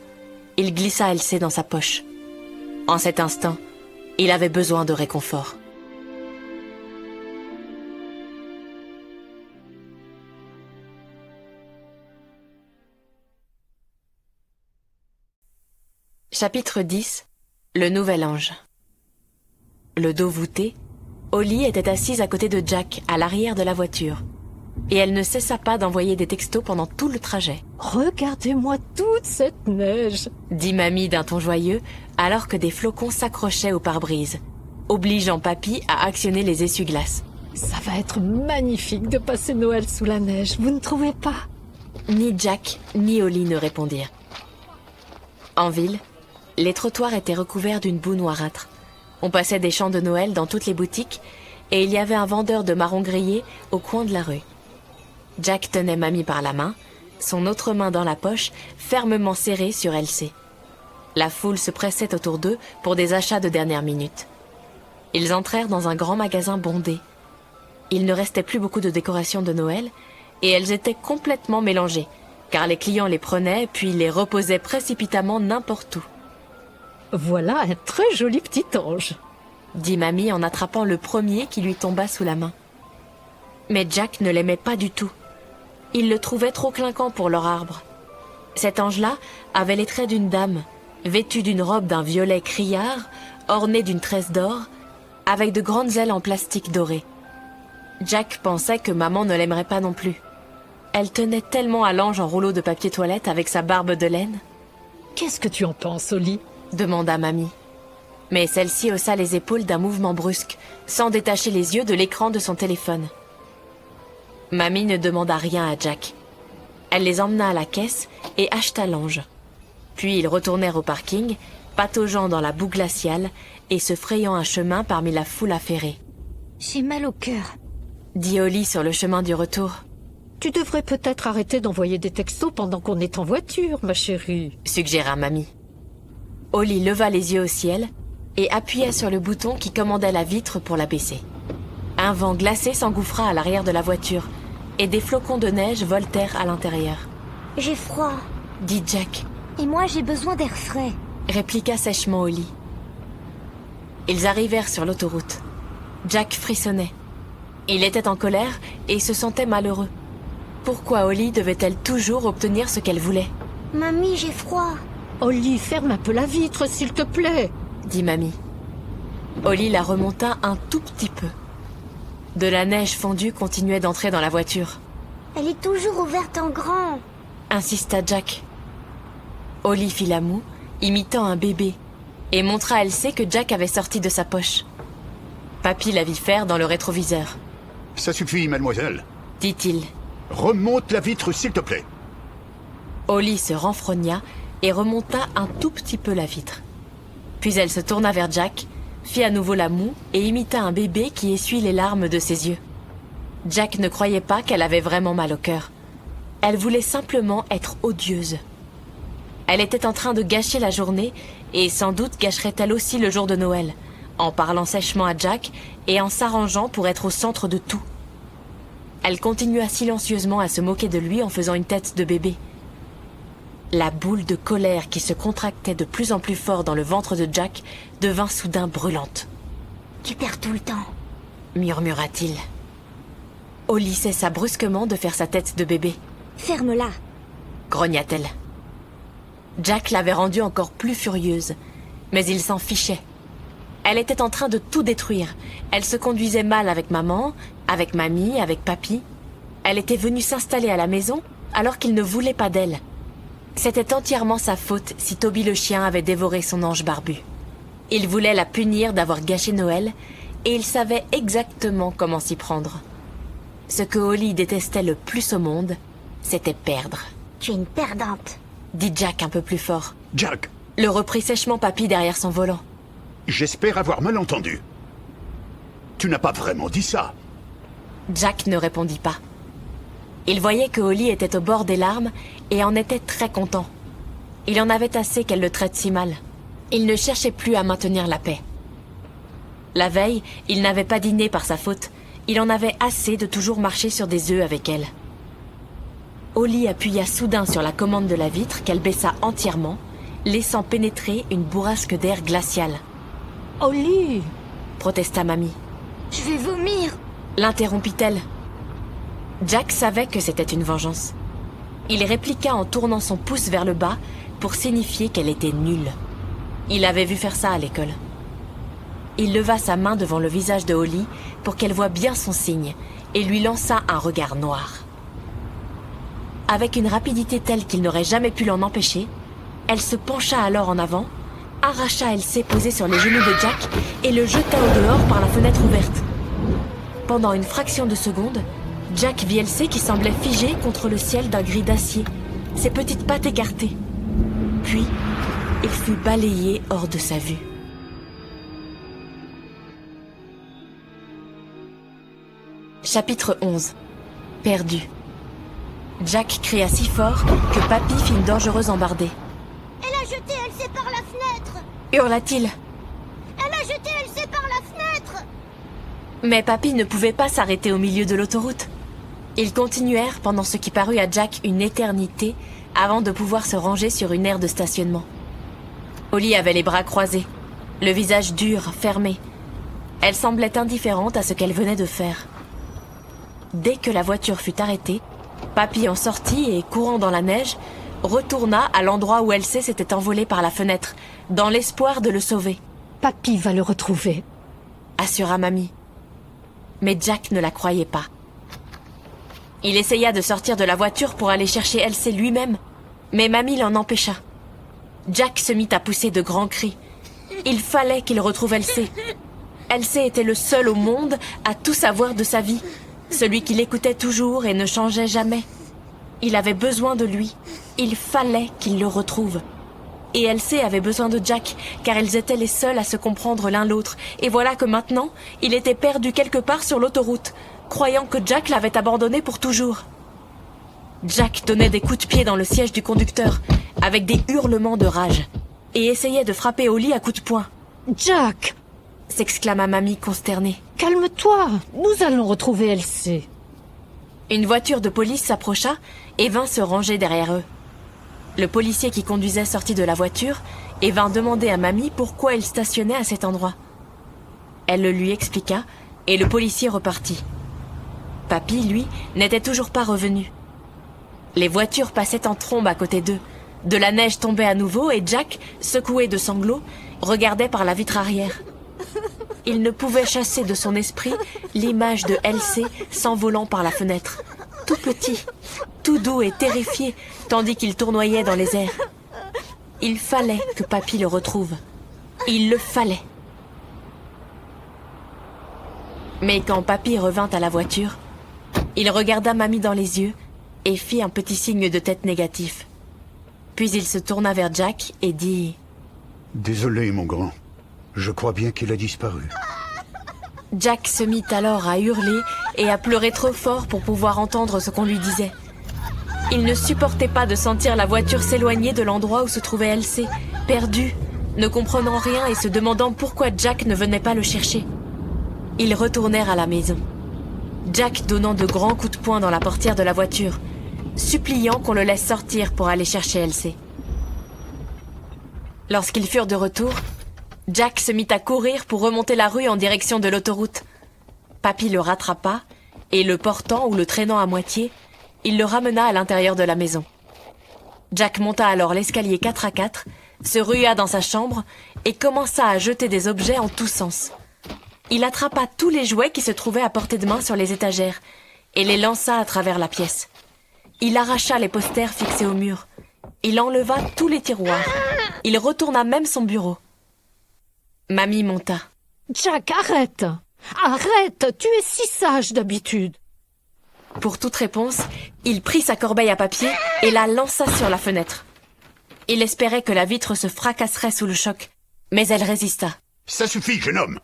il glissa Elsie dans sa poche. En cet instant, il avait besoin de réconfort. Chapitre 10. Le nouvel ange. Le dos voûté, Holly était assise à côté de Jack, à l'arrière de la voiture. Et elle ne cessa pas d'envoyer des textos pendant tout le trajet. « Regardez-moi toute cette neige !» dit Mamie d'un ton joyeux, alors que des flocons s'accrochaient au pare-brise, obligeant Papy à actionner les essuie-glaces. « Ça va être magnifique de passer Noël sous la neige, vous ne trouvez pas ?» Ni Jack, ni Holly ne répondirent. En ville, les trottoirs étaient recouverts d'une boue noirâtre. On passait des chants de Noël dans toutes les boutiques, et il y avait un vendeur de marrons grillés au coin de la rue. Jack tenait Mamie par la main, son autre main dans la poche, fermement serrée sur Elsie. La foule se pressait autour d'eux pour des achats de dernière minute. Ils entrèrent dans un grand magasin bondé. Il ne restait plus beaucoup de décorations de Noël, et elles étaient complètement mélangées, car les clients les prenaient puis les reposaient précipitamment n'importe où. « Voilà un très joli petit ange !» dit Mamie en attrapant le premier qui lui tomba sous la main. Mais Jack ne l'aimait pas du tout. Il le trouvait trop clinquant pour leur arbre. Cet ange-là avait les traits d'une dame, vêtue d'une robe d'un violet criard, ornée d'une tresse d'or, avec de grandes ailes en plastique doré. Jack pensait que maman ne l'aimerait pas non plus. Elle tenait tellement à l'ange en rouleau de papier toilette avec sa barbe de laine. « Qu'est-ce que tu en penses, Holly ?» demanda Mamie. Mais celle-ci haussa les épaules d'un mouvement brusque, sans détacher les yeux de l'écran de son téléphone. Mamie ne demanda rien à Jack. Elle les emmena à la caisse et acheta l'ange. Puis ils retournèrent au parking, pataugeant dans la boue glaciale et se frayant un chemin parmi la foule affairée. « J'ai mal au cœur. » dit Holly sur le chemin du retour. « Tu devrais peut-être arrêter d'envoyer des textos pendant qu'on est en voiture, ma chérie. » suggéra Mamie. Holly leva les yeux au ciel et appuya sur le bouton qui commandait la vitre pour la baisser. Un vent glacé s'engouffra à l'arrière de la voiture et des flocons de neige voltèrent à l'intérieur. « J'ai froid. » dit Jack. « Et moi j'ai besoin d'air frais. » répliqua sèchement Holly. Ils arrivèrent sur l'autoroute. Jack frissonnait. Il était en colère et se sentait malheureux. Pourquoi Holly devait-elle toujours obtenir ce qu'elle voulait? Mamie, j'ai froid. Holly, ferme un peu la vitre, s'il te plaît. Dit Mamie. Holly la remonta un tout petit peu. De la neige fondue continuait d'entrer dans la voiture. Elle est toujours ouverte en grand. Insista Jack. Holly fit la moue, imitant un bébé, et montra à Elsie que Jack avait sorti de sa poche. Papy la vit faire dans le rétroviseur. Ça suffit, mademoiselle. Dit-il. Remonte la vitre, s'il te plaît. Holly se renfrogna et remonta un tout petit peu la vitre. Puis elle se tourna vers Jack, fit à nouveau la moue et imita un bébé qui essuie les larmes de ses yeux. Jack ne croyait pas qu'elle avait vraiment mal au cœur. Elle voulait simplement être odieuse. Elle était en train de gâcher la journée et sans doute gâcherait-elle aussi le jour de Noël, en parlant sèchement à Jack et en s'arrangeant pour être au centre de tout. Elle continua silencieusement à se moquer de lui en faisant une tête de bébé. La boule de colère qui se contractait de plus en plus fort dans le ventre de Jack devint soudain brûlante. « Tu perds tout le temps. » murmura-t-il. Holly cessa brusquement de faire sa tête de bébé. « Ferme-la. » grogna-t-elle. Jack l'avait rendue encore plus furieuse, mais il s'en fichait. Elle était en train de tout détruire. Elle se conduisait mal avec maman, avec mamie, avec papy. Elle était venue s'installer à la maison alors qu'il ne voulait pas d'elle. C'était entièrement sa faute si Toby le chien avait dévoré son ange barbu. Il voulait la punir d'avoir gâché Noël et il savait exactement comment s'y prendre. Ce que Holly détestait le plus au monde, c'était perdre. « Tu es une perdante. » dit Jack un peu plus fort. « Jack !» Le reprit sèchement papy derrière son volant. J'espère avoir mal entendu. Tu n'as pas vraiment dit ça. Jack ne répondit pas. Il voyait que Holly était au bord des larmes et en était très content. Il en avait assez qu'elle le traite si mal. Il ne cherchait plus à maintenir la paix. La veille, il n'avait pas dîné par sa faute. Il en avait assez de toujours marcher sur des œufs avec elle. Holly appuya soudain sur la commande de la vitre qu'elle baissa entièrement, laissant pénétrer une bourrasque d'air glacial. « Holly !» protesta mamie. « Je vais vomir !» l'interrompit-elle. Jack savait que c'était une vengeance. Il répliqua en tournant son pouce vers le bas pour signifier qu'elle était nulle. Il avait vu faire ça à l'école. Il leva sa main devant le visage de Holly pour qu'elle voie bien son signe et lui lança un regard noir. Avec une rapidité telle qu'il n'aurait jamais pu l'en empêcher, elle se pencha alors en avant, arracha Elsie posée sur les genoux de Jack et le jeta au dehors par la fenêtre ouverte. Pendant une fraction de seconde, Jack vit Elsie qui semblait figée contre le ciel d'un gris d'acier, ses petites pattes écartées. Puis, il fut balayé hors de sa vue. Chapitre 11. Perdu. Jack cria si fort que papy fit une dangereuse embardée. « Elle a jeté Elsie par la fenêtre !» hurla-t-il. « Elle a jeté Elsie par la fenêtre !» Mais papy ne pouvait pas s'arrêter au milieu de l'autoroute. Ils continuèrent pendant ce qui parut à Jack une éternité avant de pouvoir se ranger sur une aire de stationnement. Holly avait les bras croisés, le visage dur, fermé. Elle semblait indifférente à ce qu'elle venait de faire. Dès que la voiture fut arrêtée, papy en sortit et, courant dans la neige, retourna à l'endroit où Elsie s'était envolée par la fenêtre, dans l'espoir de le sauver. « Papy va le retrouver. » assura mamie. Mais Jack ne la croyait pas. Il essaya de sortir de la voiture pour aller chercher Elsie lui-même, mais mamie l'en empêcha. Jack se mit à pousser de grands cris. Il fallait qu'il retrouve Elsie. Elsie était le seul au monde à tout savoir de sa vie, celui qui l'écoutait toujours et ne changeait jamais. Il avait besoin de lui. Il fallait qu'il le retrouve. Et Elsie avait besoin de Jack, car ils étaient les seuls à se comprendre l'un l'autre. Et voilà que maintenant, il était perdu quelque part sur l'autoroute, croyant que Jack l'avait abandonné pour toujours. Jack donnait des coups de pied dans le siège du conducteur, avec des hurlements de rage, et essayait de frapper Holly à coups de poing. « Jack !» s'exclama mamie consternée. « Calme-toi, nous allons retrouver Elsie. » Une voiture de police s'approcha et vint se ranger derrière eux. Le policier qui conduisait sortit de la voiture et vint demander à mamie pourquoi il stationnait à cet endroit. Elle le lui expliqua, et le policier repartit. Papy, lui, n'était toujours pas revenu. Les voitures passaient en trombe à côté d'eux. De la neige tombait à nouveau et Jack, secoué de sanglots, regardait par la vitre arrière. Il ne pouvait chasser de son esprit l'image de Elsie s'envolant par la fenêtre, tout petit, tout doux et terrifié, tandis qu'il tournoyait dans les airs. Il fallait que Papy le retrouve. Il le fallait. Mais quand Papy revint à la voiture, il regarda Mamie dans les yeux et fit un petit signe de tête négatif. Puis il se tourna vers Jack et dit « Désolé, mon grand. Je crois bien qu'il a disparu. » Jack se mit alors à hurler et à pleurer trop fort pour pouvoir entendre ce qu'on lui disait. Il ne supportait pas de sentir la voiture s'éloigner de l'endroit où se trouvait Elsie, perdue, ne comprenant rien et se demandant pourquoi Jack ne venait pas le chercher. Ils retournèrent à la maison. Jack donnant de grands coups de poing dans la portière de la voiture, suppliant qu'on le laisse sortir pour aller chercher Elsie. Lorsqu'ils furent de retour, Jack se mit à courir pour remonter la rue en direction de l'autoroute. Papy le rattrapa et, le portant ou le traînant à moitié, il le ramena à l'intérieur de la maison. Jack monta alors l'escalier 4x4, se rua dans sa chambre et commença à jeter des objets en tous sens. Il attrapa tous les jouets qui se trouvaient à portée de main sur les étagères et les lança à travers la pièce. Il arracha les posters fixés au mur. Il enleva tous les tiroirs. Il retourna même son bureau. Mamie monta. « Jack, arrête! Arrête! Tu es si sage d'habitude !» Pour toute réponse, il prit sa corbeille à papier et la lança sur la fenêtre. Il espérait que la vitre se fracasserait sous le choc, mais elle résista. « Ça suffit, jeune homme !»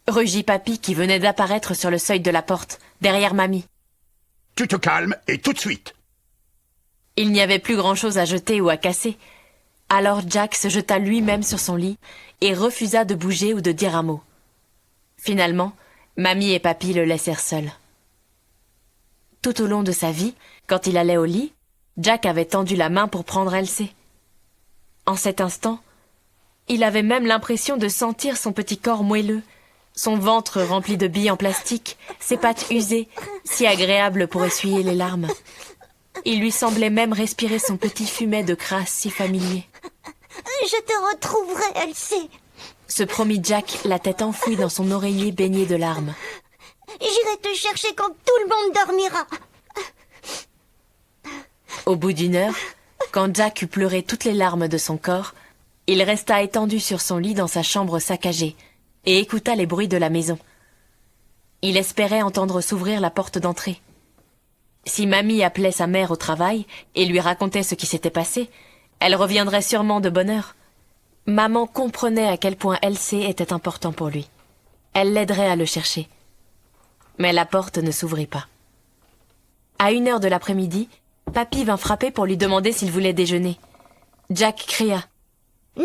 rugit Papy qui venait d'apparaître sur le seuil de la porte, derrière Mamie. « Tu te calmes et tout de suite !» Il n'y avait plus grand-chose à jeter ou à casser. Alors Jack se jeta lui-même sur son lit et refusa de bouger ou de dire un mot. Finalement, Mamie et Papy le laissèrent seul. Tout au long de sa vie, quand il allait au lit, Jack avait tendu la main pour prendre Elsie. En cet instant, il avait même l'impression de sentir son petit corps moelleux, son ventre rempli de billes en plastique, ses pattes usées, si agréables pour essuyer les larmes. Il lui semblait même respirer son petit fumet de crasse si familier. « Je te retrouverai, Elsie !» se promit Jack, la tête enfouie dans son oreiller baigné de larmes. « J'irai te chercher quand tout le monde dormira !» Au bout d'une heure, quand Jack eut pleuré toutes les larmes de son corps, il resta étendu sur son lit dans sa chambre saccagée et écouta les bruits de la maison. Il espérait entendre s'ouvrir la porte d'entrée. Si Mamie appelait sa mère au travail et lui racontait ce qui s'était passé, elle reviendrait sûrement de bonne heure. Maman comprenait à quel point Elsie était important pour lui. Elle l'aiderait à le chercher. Mais la porte ne s'ouvrit pas. À 1h de l'après-midi, Papy vint frapper pour lui demander s'il voulait déjeuner. Jack cria « Non !»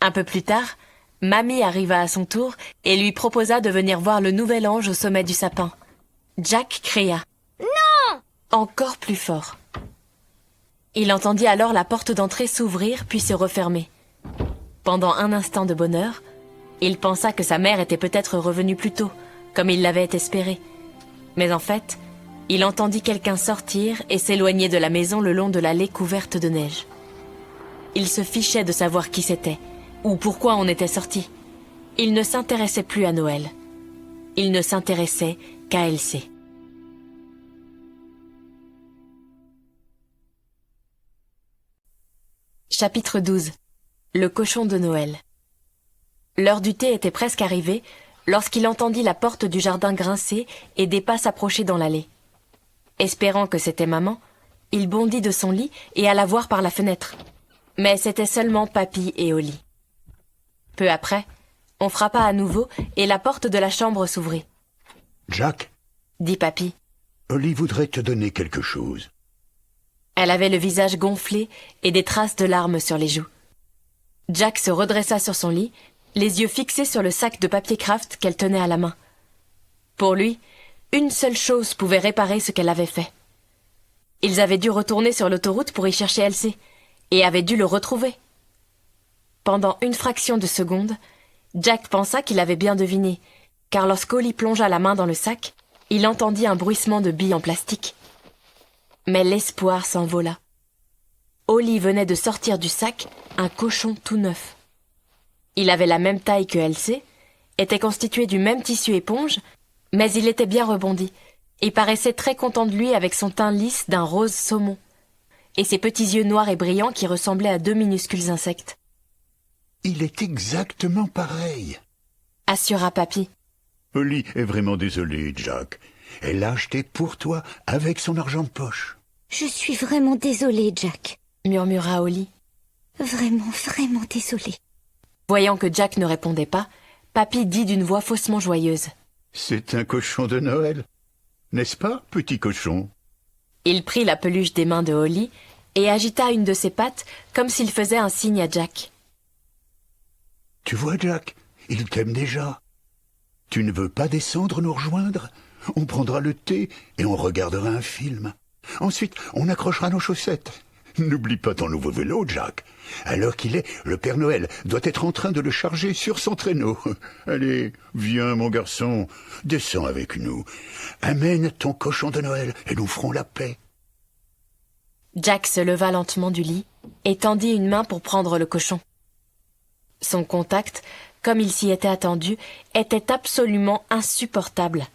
Un peu plus tard, Mamie arriva à son tour et lui proposa de venir voir le nouvel ange au sommet du sapin. Jack cria « Non !» encore plus fort. Il entendit alors la porte d'entrée s'ouvrir puis se refermer. Pendant un instant de bonheur, il pensa que sa mère était peut-être revenue plus tôt, comme il l'avait espéré. Mais en fait, il entendit quelqu'un sortir et s'éloigner de la maison le long de l'allée couverte de neige. Il se fichait de savoir qui c'était, ou pourquoi on était sorti. Il ne s'intéressait plus à Noël. Il ne s'intéressait qu'à Elsie. Chapitre 12. Le cochon de Noël. L'heure du thé était presque arrivée lorsqu'il entendit la porte du jardin grincer et des pas s'approcher dans l'allée. Espérant que c'était maman, il bondit de son lit et alla voir par la fenêtre. Mais c'était seulement Papy et Holly. Peu après, on frappa à nouveau et la porte de la chambre s'ouvrit. « Jack ?» dit Papy. « Holly voudrait te donner quelque chose. » Elle avait le visage gonflé et des traces de larmes sur les joues. Jack se redressa sur son lit, les yeux fixés sur le sac de papier craft qu'elle tenait à la main. Pour lui, une seule chose pouvait réparer ce qu'elle avait fait. Ils avaient dû retourner sur l'autoroute pour y chercher Elsie, et avaient dû le retrouver. Pendant une fraction de seconde, Jack pensa qu'il avait bien deviné, car lorsqu'Ollie plongea la main dans le sac, il entendit un bruissement de billes en plastique. Mais l'espoir s'envola. Ollie venait de sortir du sac un cochon tout neuf. Il avait la même taille que Elsie, était constitué du même tissu éponge, mais il était bien rebondi, et paraissait très content de lui avec son teint lisse d'un rose saumon, et ses petits yeux noirs et brillants qui ressemblaient à 2 minuscules insectes. Il est exactement pareil, Assura Papy. Ollie est vraiment désolée, Jack. Elle l'a acheté pour toi avec son argent de poche. Je suis vraiment désolée, Jack. Murmura Ollie. Vraiment, vraiment désolée. Voyant que Jack ne répondait pas, Papy dit d'une voix faussement joyeuse. C'est un cochon de Noël, n'est-ce pas, petit cochon? Il prit la peluche des mains de Ollie et agita une de ses pattes comme s'il faisait un signe à Jack. Tu vois, Jack, il t'aime déjà. Tu ne veux pas descendre nous rejoindre? On prendra le thé et on regardera un film. Ensuite, on accrochera nos chaussettes. N'oublie pas ton nouveau vélo, Jack. À l'heure qu'il est, le Père Noël doit être en train de le charger sur son traîneau. Allez, viens, mon garçon, descends avec nous. Amène ton cochon de Noël et nous ferons la paix. Jack se leva lentement du lit et tendit une main pour prendre le cochon. Son contact, comme il s'y était attendu, était absolument insupportable.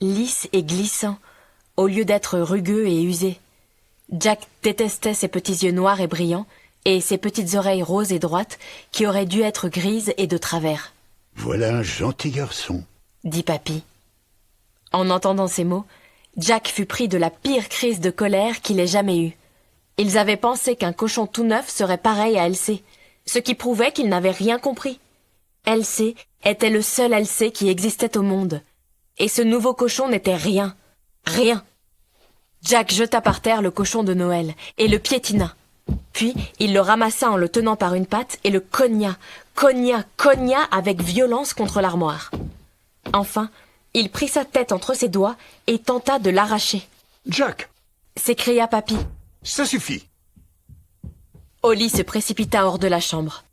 Lisse et glissant, au lieu d'être rugueux et usé. Jack détestait ses petits yeux noirs et brillants et ses petites oreilles roses et droites qui auraient dû être grises et de travers. « Voilà un gentil garçon », dit Papy. En entendant ces mots, Jack fut pris de la pire crise de colère qu'il ait jamais eue. Ils avaient pensé qu'un cochon tout neuf serait pareil à Elsie, ce qui prouvait qu'ils n'avaient rien compris. Elsie était le seul Elsie qui existait au monde. Et ce nouveau cochon n'était rien. Rien. Jack jeta par terre le cochon de Noël et le piétina. Puis il le ramassa en le tenant par une patte et le cogna avec violence contre l'armoire. Enfin, il prit sa tête entre ses doigts et tenta de l'arracher. « Jack !» s'écria Papy. « Ça suffit !» Ollie se précipita hors de la chambre.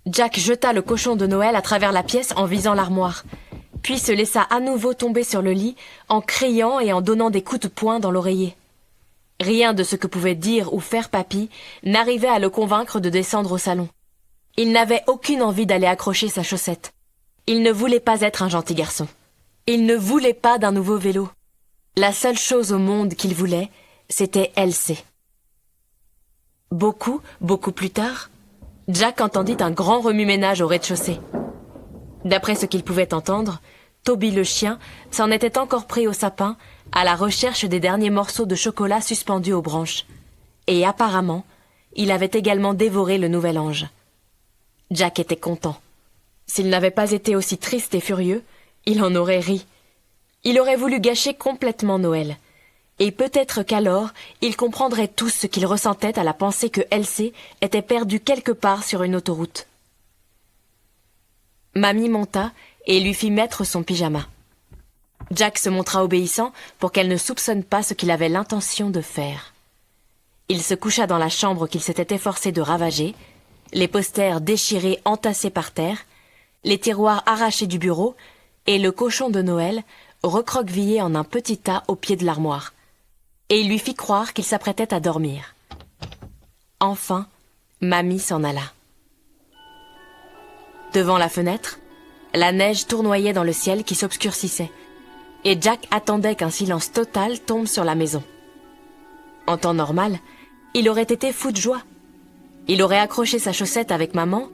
Jack jeta le cochon de Noël à travers la pièce en visant l'armoire, puis se laissa à nouveau tomber sur le lit en criant et en donnant des coups de poing dans l'oreiller. Rien de ce que pouvait dire ou faire Papy n'arrivait à le convaincre de descendre au salon. Il n'avait aucune envie d'aller accrocher sa chaussette. Il ne voulait pas être un gentil garçon. Il ne voulait pas d'un nouveau vélo. La seule chose au monde qu'il voulait, c'était Elsie. Beaucoup plus tard, Jack entendit un grand remue-ménage au rez-de-chaussée. D'après ce qu'il pouvait entendre, Toby le chien s'en était encore pris au sapin à la recherche des derniers morceaux de chocolat suspendus aux branches. Et apparemment, il avait également dévoré le nouvel ange. Jack était content. S'il n'avait pas été aussi triste et furieux, il en aurait ri. Il aurait voulu gâcher complètement Noël. Et peut-être qu'alors, il comprendrait tout ce qu'il ressentait à la pensée que Elsie était perdue quelque part sur une autoroute. Mamie monta et lui fit mettre son pyjama. Jack se montra obéissant pour qu'elle ne soupçonne pas ce qu'il avait l'intention de faire. Il se coucha dans la chambre qu'il s'était efforcé de ravager, les posters déchirés entassés par terre, les tiroirs arrachés du bureau et le cochon de Noël recroquevillé en un petit tas au pied de l'armoire. Et il lui fit croire qu'il s'apprêtait à dormir. Enfin, Mamie s'en alla. Devant la fenêtre, la neige tournoyait dans le ciel qui s'obscurcissait, et Jack attendait qu'un silence total tombe sur la maison. En temps normal, il aurait été fou de joie. Il aurait accroché sa chaussette avec maman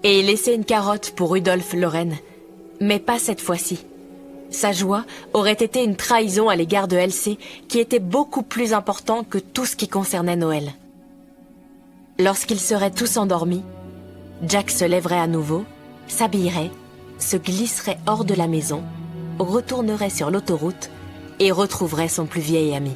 et laissé une carotte pour Rudolph le renne. Mais pas cette fois-ci. Sa joie aurait été une trahison à l'égard de Elsie, qui était beaucoup plus important que tout ce qui concernait Noël. Lorsqu'ils seraient tous endormis, Jack se lèverait à nouveau, s'habillerait, se glisserait hors de la maison, retournerait sur l'autoroute et retrouverait son plus vieil ami.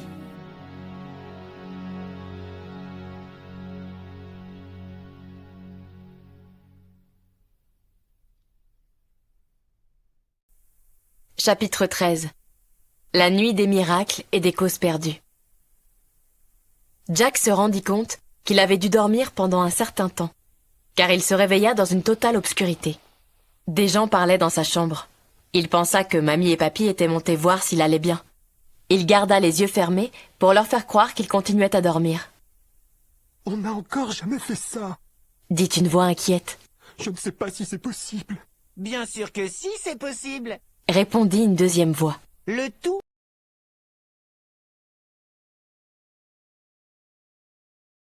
Chapitre 13. La nuit des miracles et des causes perdues. Jack se rendit compte qu'il avait dû dormir pendant un certain temps, car il se réveilla dans une totale obscurité. Des gens parlaient dans sa chambre. Il pensa que mamie et papy étaient montés voir s'il allait bien. Il garda les yeux fermés pour leur faire croire qu'il continuait à dormir. On n'a encore jamais fait ça. Dit une voix inquiète. Je ne sais pas si c'est possible. Bien sûr que si, c'est possible. Répondit une deuxième voix. Le tout